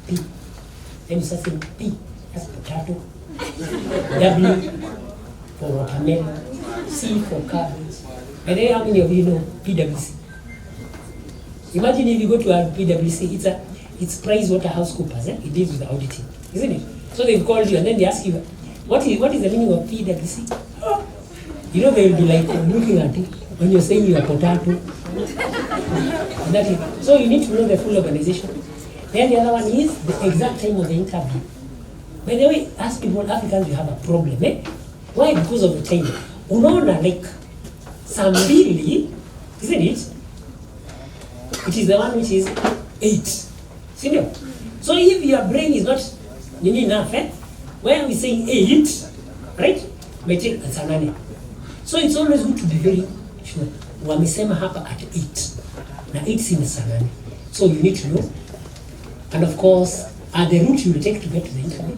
P. Then you start saying P, that's potato. W for watermelon. C for cabbage. And then how many of you know PWC? Imagine if you go to a PWC, it's PricewaterhouseCoopers, it deals with the auditing, isn't it? So they've called you and then they ask you, what is the meaning of PWC? Oh. You know they will be like looking at it when you're saying you are potato. That is, so you need to know the full organization. Then the other one is the exact time of the interview. By the way, ask people, Africans, you have a problem, Why? Because of the time. Unaona like Sambili, isn't it? It is the one which is 8. Senior. So if your brain is not enough, where are we saying 8, right? We take a sanane. So it's always good to be very sure. Wamesema hapa at 8. Now 8 is in sanane. So you need to know. And of course, the route you will take to get to the interview.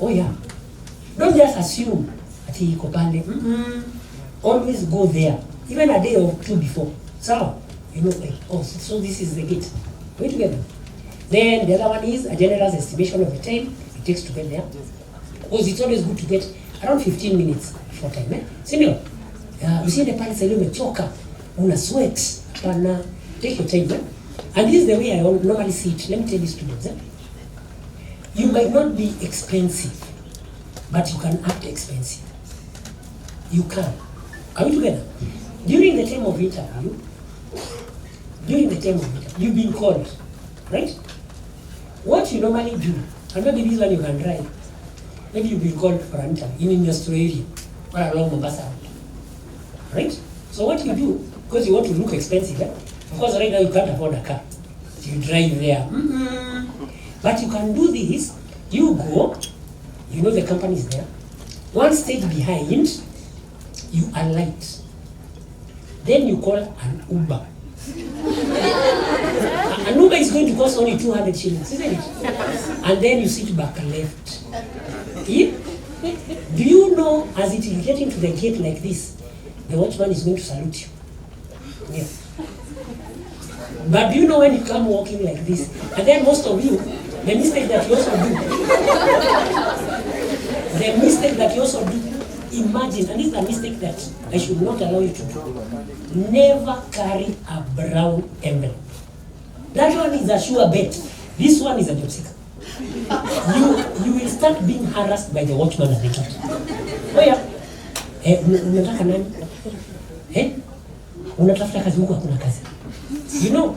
Oh yeah. Don't just assume that he kopande. Always go there. Even a day or 2 before. So, you know, like, oh, so this is the gate. Wait together. Then the other one is a general estimation of the time it takes to get there. Because it's always good to get around 15 minutes before time. Senior, you see the palace umechoka, una sweat, pana, take your time. And this is the way I normally see it. Let me tell you students. You might not be expensive, but you can act expensive. You can. Are we together? During the time of interview, you've been called, right? What you normally do, and maybe this one you can try. Maybe you've been called for an interview in industrial area or along Mombasa, right? So what you do, because you want to look expensive, of course right now you can't afford a car. So you drive there. But you can do this, you go, you know the company is there. One stage behind, you alight. Then you call an Uber. An Uber is going to cost only 200 shillings, isn't it? And then you sit back left. Yeah? Do you know, as it is getting to the gate like this, the watchman is going to salute you? Yeah. But do you know when you come walking like this, and then most of you, the mistake that you also do, imagine, and this is a mistake that I should not allow you to do, never carry a brown envelope. That one is a sure bet. This one is a job seeker. You will start being harassed by the watchman at the gate. Oh yeah. Unataka nani? Unatafuta kazi huko hakuna kazi. You know,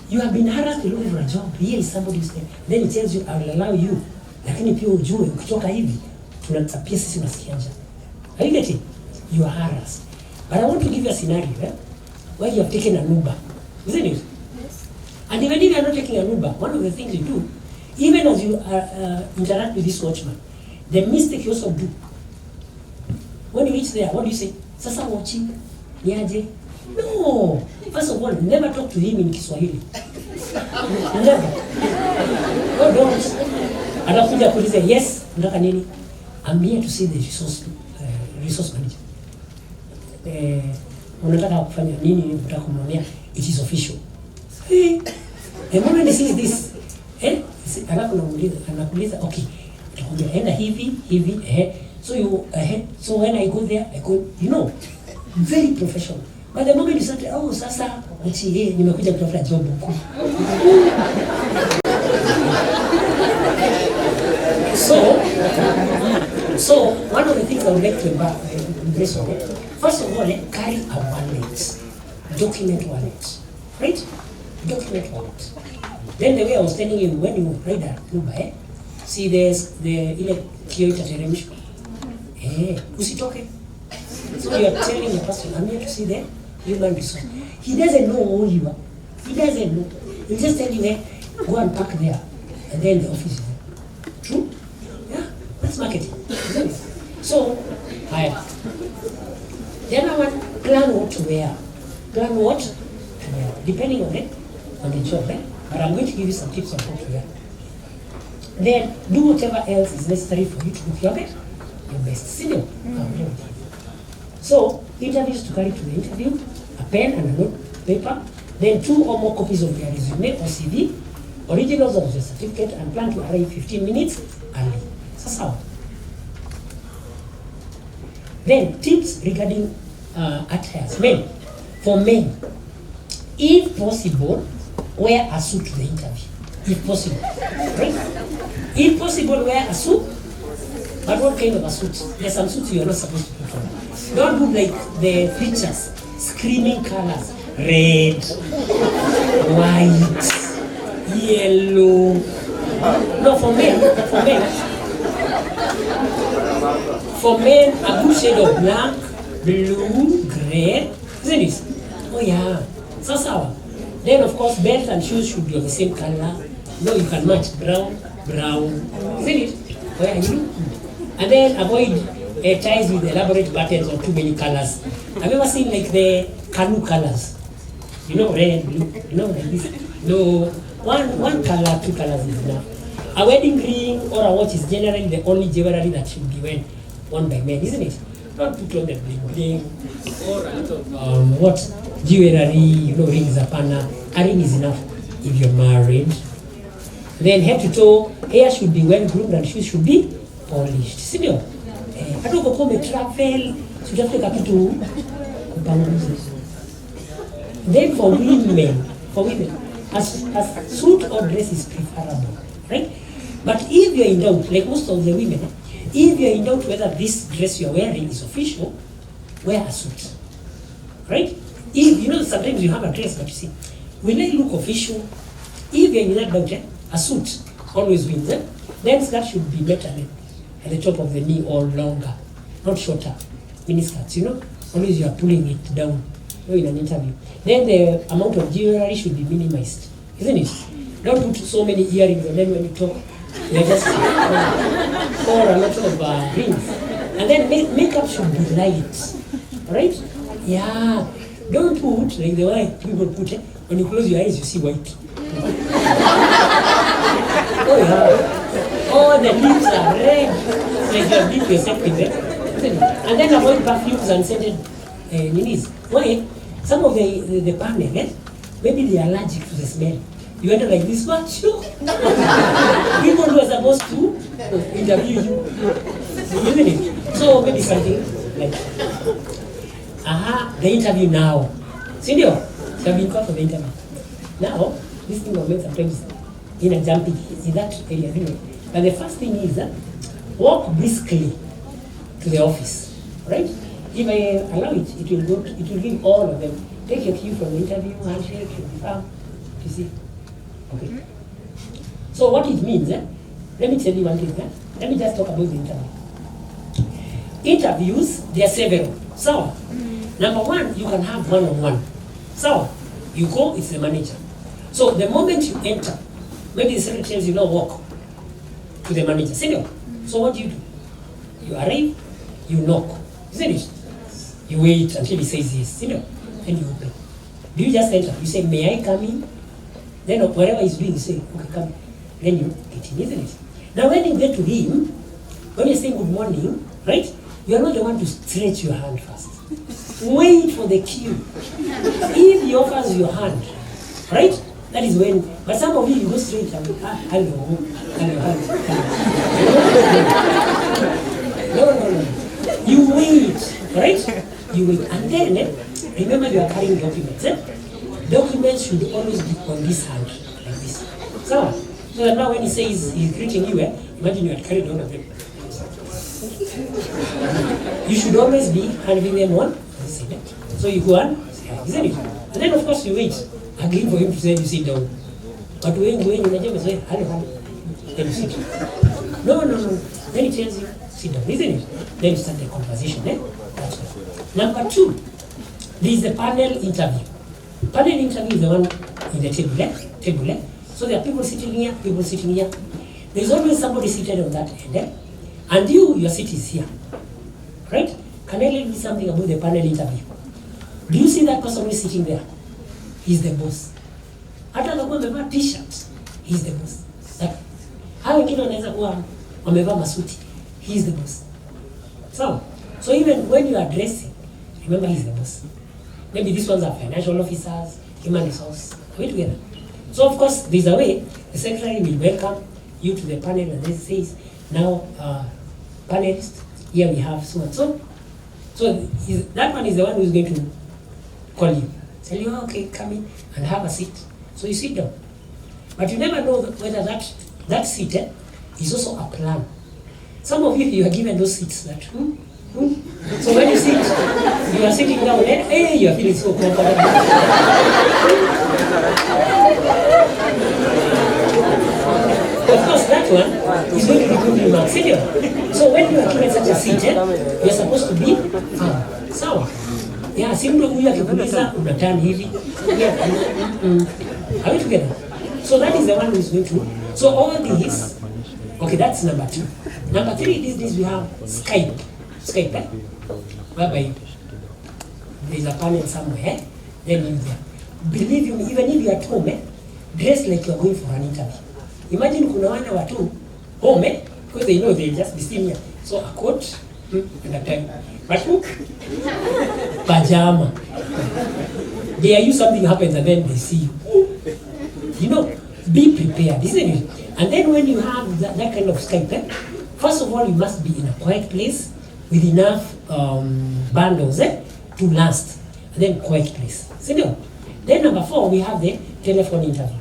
you have been harassed looking for a job. Here is somebody who's there. Then he tells you, I will allow you. Lakini pia ujue, ukitoka hivi, tunatapia sisi unasikia njaa. Are you getting? You are harassed. But I want to give you a scenario where you have taken an Uber. Isn't it? Yes. And even if you are not taking an Uber, one of the things you do, even as you interact with this watchman, the mistake you also do, when you reach there, what do you say? Sasa watching? Niaje? No. First of all, never talk to him in Kiswahili. Never. No, don't. Anakuja kuuliza, yes, unataka nini? I'm here to see the resource manager. Unataka kufanya nini? Unataka kumwambia it is official. The moment he sees this, anakuuliza, okay, utakwambia enda hivi, so when I go there, I go, very professional. But the moment you start, sasa, nimekuja kutafuta job huku. So one of the things I would like to embrace on it, first of all, carry a wallet, document wallet, right? Document wallet. Then the way I was telling you, when you ride a Uber, see there's ile kio itateremshwa. Usitoke. So you are telling the person, I'm here to see the human resource. He doesn't know who you are. He doesn't know. He'll just tell you, go and park there, and then the office is there. True? Yeah, that's marketing. So, higher. The other one, plan what to wear. Plan what to wear, depending on the job. But I'm going to give you some tips on how to wear. Then do whatever else is necessary for you to look your best. See. So, interviews to carry to the interview, a pen and a note paper, then 2 or more copies of your resume or CV, originals of the certificate, and plan to arrive 15 minutes early. So. Then tips regarding attires. Men. For men, if possible, wear a suit to the interview. If possible. Right? If possible, wear a suit. But what kind of a suit? There's some suits you're not supposed to put on. Don't look like the features, screaming colors, red, white, yellow. No, for men, a good shade of black, blue, gray, isn't it? Oh yeah, so. Then of course, belt and shoes should be of the same color. No, you can match brown, isn't it? Oh yeah, and then avoid ties with elaborate buttons or too many colors. Have you ever seen like the canoe colors? Red, blue, like this. No, one color, 2 colors is enough. A wedding ring or a watch is generally the only jewelry that should be worn by men, isn't it? Not put on the bling or a lot of jewelry, rings apana. A ring is enough if you're married. Then head to toe, hair should be well groomed and shoes should be polished. Senior, hata uko travel, sitafute kitu kupanguza. Then for women, a suit or dress is preferable, right? But if you're in doubt, like most of the women, if you're in doubt whether this dress you're wearing is official, wear a suit, right? If sometimes you have a dress, but you see, will it look official? If you're in that doubt, a suit always wins. Then skirt should be better at the top of the knee or longer, not shorter. Mini skirts, always you are pulling it down in an interview. Then the amount of jewelry should be minimized, isn't it? Don't put so many earrings, and then when you talk, you're just or a lot of rings. And then makeup should be light, right? Yeah. Don't put like the way people put it. When you close your eyes, you see white. Oh yeah. Oh, the lips are red. Like you have dipped yourself in there. And then avoid perfumes and scented ninis. Why? Some of the panel, maybe they are allergic to the smell. You enter like this one, sure. People who are supposed to interview you. Isn't it? So maybe something like the interview now. Senior, you have been called for the interview. Now, this thing will make sometimes jumping in that area anyway. But the first thing is walk briskly to the office, right? If I allow it, it will give all of them. Take your cue from the interview, handshake, you'll be found. You see? Okay. So what it means, let me tell you one thing. Let me just talk about the interview. Interviews, there are several. So, number one, you can have one-on-one. So, you go, it's the manager. So, the moment you enter, maybe the secretary tells you, walk to the manager. Senior. So, what do? You arrive, you knock. Isn't it? You wait until he says yes. Senior. Then you open. Do you just enter? You say, may I come in? Then whatever he's doing, you say, okay, come. Then you get in, isn't it? Now when you get to him, when you're saying good morning, right? You're not the one to stretch your hand first. Wait for the cue. If he offers your hand, right? That is when, but some of you go straight and hello. No. You wait, right? You wait. And then, remember you are carrying documents. Documents should always be on this hand, like this. So that now when he says he's greeting you, imagine you are carrying all of them. You should always be handing them one. So you go on, isn't it? And then of course you wait, again for him to say you sit down. But when you say, hello, then you sit. No. Then he tells you, sit down, isn't it? Then you start the conversation. That's right. Number 2, there is the panel interview. Panel interview is the one in the table. So there are people sitting here, people sitting here. There's always somebody seated on that end. And your seat is here. Right? Can I tell you something about the panel interview? Do you see that person who is sitting there? He's the boss. Hata kama amevaa t-shirt, he's the boss. Hao wengine wanaweza kuwa wamevaa masuti. He's the boss. So even when you are dressing, remember he's the boss. Maybe these ones are financial officers, human resource. Are we together? So of course, there's a way the secretary will welcome you to the panel and then says, now panelists, here we have so and so. So that one is the one who is going to call you. Tell you, okay, come in and have a seat. So you sit down. But you never know whether that seat is also a plan. Some of you are given those seats that, So when you sit, you are sitting down and hey, you are feeling so comfortable. Of course, that one is going to be good remarks. So when you are given such a seat, you are supposed to be sawa. Yeah, si mtu huyu akikuuliza unatani hivi. Are we together? So that is the one who is going to. So all these, okay, that's number 2. Number 3, these days we have Skype, whereby there is a panel somewhere, then you there. Believe you me, even if you are at home, dress like you are going for an interview. Imagine kuna wale watu home, because they know they'll just be sitting here. So a coat and a tie. But pajama. They are you something happens and then they see you. You know, be prepared, isn't it? And then when you have that kind of Skype, first of all, you must be in a quiet place with enough bundles to last. And then quiet place. See no? Then number 4, we have the telephone interview.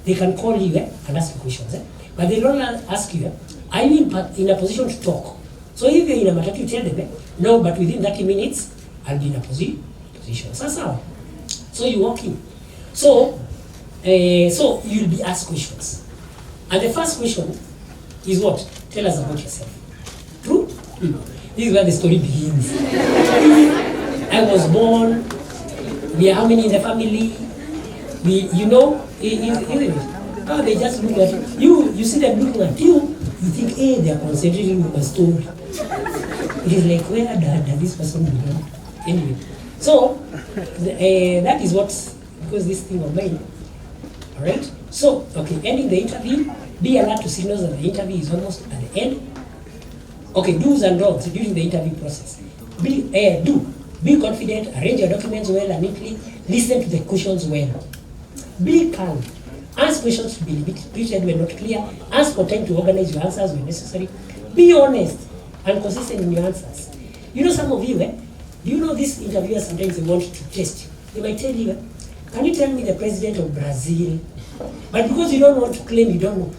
They can call you and ask you questions. But they don't ask you, are you in a position to talk? So if you're in a matatu, you tell them, no, but within 30 minutes, I'll be in a position. So you walk in. So you'll be asked questions. And the first question is what? Tell us about yourself. True? This is where the story begins. I was born. We are how many in the family? Isn't it? Oh, they just look at you. You see them looking at you. You think, hey, they are concentrating on my story. It is like, where did this person belong? Anyway, so that is what, because this thing of mine. All right. So, okay, ending the interview. Be alert to signals that the interview is almost at the end. Okay, do's and don'ts during the interview process. Be confident, arrange your documents well and neatly, listen to the questions well. Be calm. Ask questions to be repeated when not clear. Ask for time to organize your answers when necessary. Be honest and consistent in your answers. You know, some of you, do you know these interviewers sometimes they want to test you? They might tell you, can you tell me the president of Brazil? But because you don't want to claim you don't know,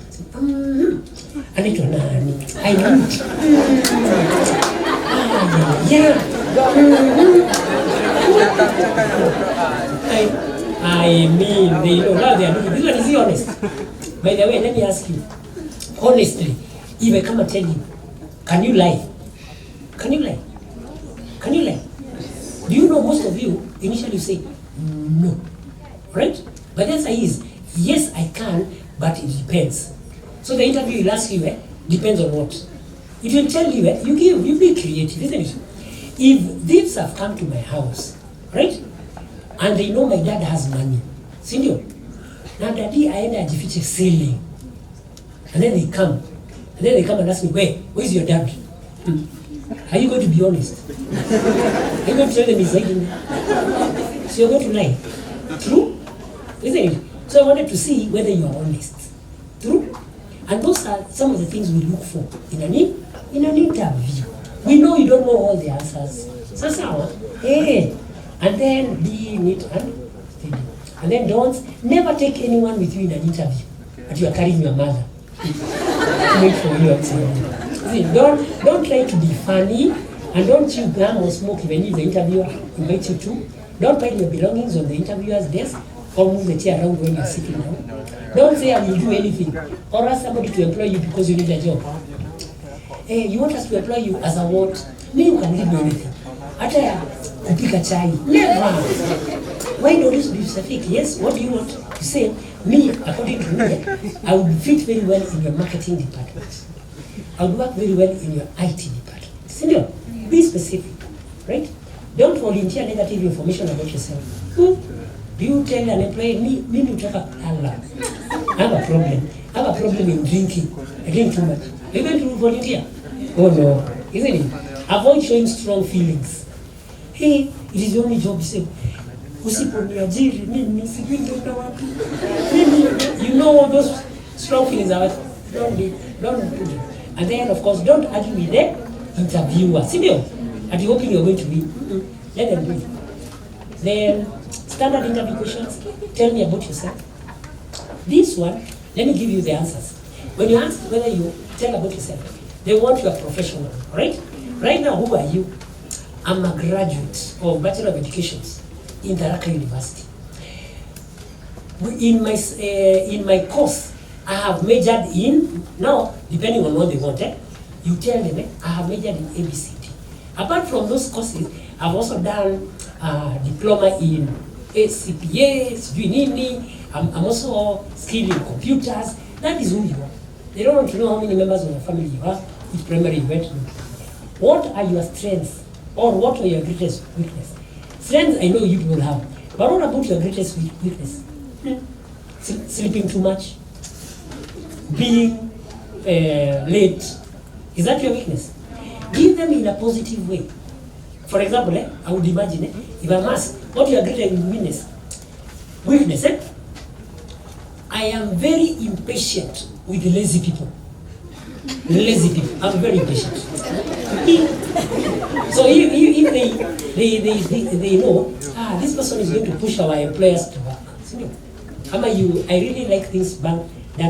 I need to learn. I know. I mean, they know now they are looking. This one is he honest. By the way, let me ask you, honestly, if I come and tell you, can you lie? Can you lie? Can you lie? Do you know most of you initially say no, right? But the answer is yes, I can, but it depends. So the interview will ask you, depends on what. It will tell you, you be creative, isn't it? If thieves have come to my house, right, and they know my dad has money, senior, Now daddy aenda ajifiche ceiling. And then they come. And then they come and ask me, where's your dad? Are you going to be honest? Are you going to tell them he's hiding there? So you're going to lie. True? Isn't it? So I wanted to see whether you are honest. True? And those are some of the things we look for in an interview. We know you don't know all the answers. So, hey. And then be neat and steady. And then never take anyone with you in an interview. But you are carrying your mother. Wait for you outside. See, don't try to be funny, and don't chew gum or smoke even if the interviewer invites you to. Don't pile your belongings on the interviewer's desk or move the chair around when you're sitting down. Don't say I will do anything or ask somebody to employ you because you need a job. Hey, you want us to employ you as a what? Me, you can do anything. Hata kupika chai. Never. Why don't you be specific? Yes, what do you want to say? Me, according to me, I would fit very well in your marketing department. I would work very well in your IT department. Senior, be specific, right? Don't volunteer negative information about yourself. Do you tell an employee, me utaka Allah. I have a problem. I have a problem in drinking. I drink too much. Are you going to volunteer? Oh no, isn't it? Avoid showing strong feelings. Hey, it is your only job, you say. Usiponiajiri, mimi sijui ndio wapi. You know those strong feelings are don't put it. And then of course don't argue with the interviewer. See you? And you hoping you're going to be. Let them do it. Then standard interview questions. Tell me about yourself. This one, let me give you the answers. When you ask whether you tell about yourself, they want you a professional, right? Right now, who are you? I'm a graduate of Bachelor of Education in Tharaka University. In my course, I have majored in, now, depending on what they wanted, you tell them, I have majored in ABCD. Apart from those courses, I've also done a diploma in CPA, I'm also skilled in computers. That is who you are. They don't want to know how many members of your family you have, which primary you went to. What are your strengths, or what are your greatest weaknesses? Strengths I know you people have, but what about your greatest weakness? Sleeping too much, being late. Is that your weakness? Give them in a positive way. For example, I would imagine if I'm asked, what are your greatest weakness? I am very impatient with lazy people. Lazy people. I'm very impatient. So if they know, this person is going to push our employers to work. I really like things done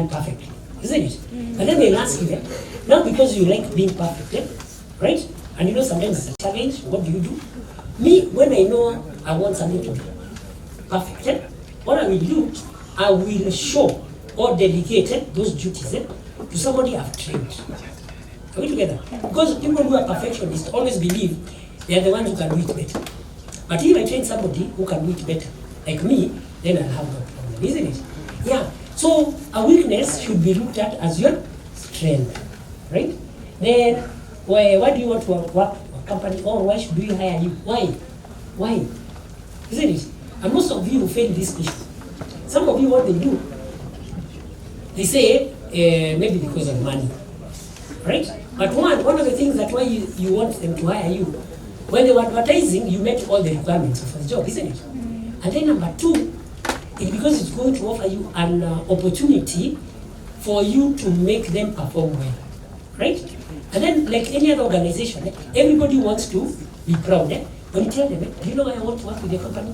perfectly, isn't it? And then they'll ask you, not because you like being perfect, right? And you know sometimes it's a challenge. What do you do? Me, when I know I want something to be perfect, what I will do, I will show or delegate those duties to somebody I've trained. Are we together? Because people who are perfectionists always believe they are the ones who can do it better. But if I train somebody who can do it better, like me, then I'll have no problem, isn't it? Yeah. So a weakness should be looked at as your strength, right? Then why do you want to work for a company, or why should we hire you? Why? Isn't it? And most of you fail this question. Some of you, what they do, they say maybe because of money, right? But one of the things that why you want them to hire you, when they were advertising, you met all the requirements for the job, isn't it? And then number two, it's because it's going to offer you an opportunity for you to make them perform well, right? And then, like any other organization, everybody wants to be proud. When you tell them, do you know why I want to work with your company?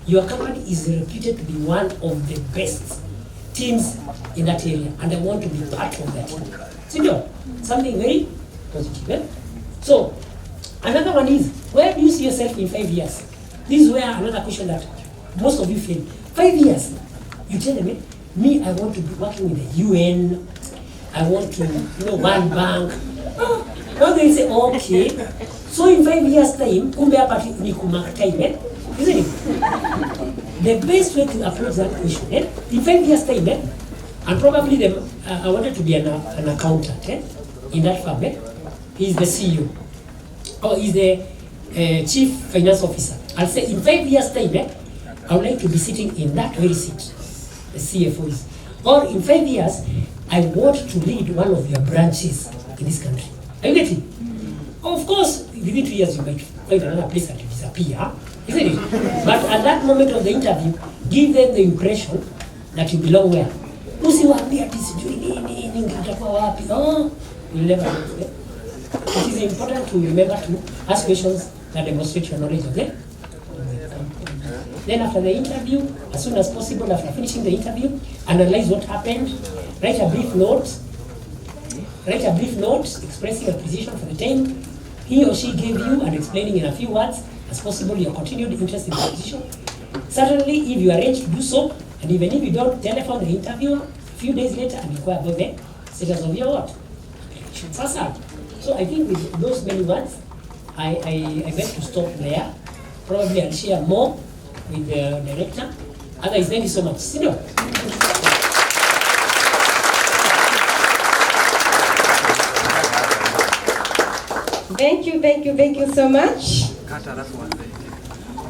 Your company is reputed to be one of the best teams in that area, and I want to be part of that. Senior, something very positive. So, another one is, where do you see yourself in 5 years? This is where another question that most of you fail. 5 years, you tell them, me, I want to be working with the UN, I want to, World Bank. Now they say, okay, so in 5 years time, kumbe hapa ni kumark time, isn't it? The best way to approach that question, in 5 years time, and probably I wanted to be an accountant in that firm. He's the CEO, or he's the chief finance officer. I'll say in 5 years time, I would like to be sitting in that very seat. the CFO is. Or in 5 years, I want to lead one of your branches in this country. Are you getting? Of course, within 2 years, you might find another place that will disappear, isn't it? But at that moment of the interview, give them the impression that you belong where. Usiwaambie ati sijui nini ningatakuwa wapi. Oh, you'll never know. It is important to remember to ask questions that demonstrate your knowledge of them. Then after the interview, as soon as possible, after finishing the interview, analyze what happened, write a brief note expressing appreciation for the time he or she gave you and explaining in a few words as possible your continued interest in the position. Certainly, if you arrange to do so, and even if you don't telephone the interviewer, a few days later and inquire about the status of your what? So I think with those many words, I beg to stop there. Probably I'll share more with the director. Otherwise, thank you so much. Sit down. Thank you so much.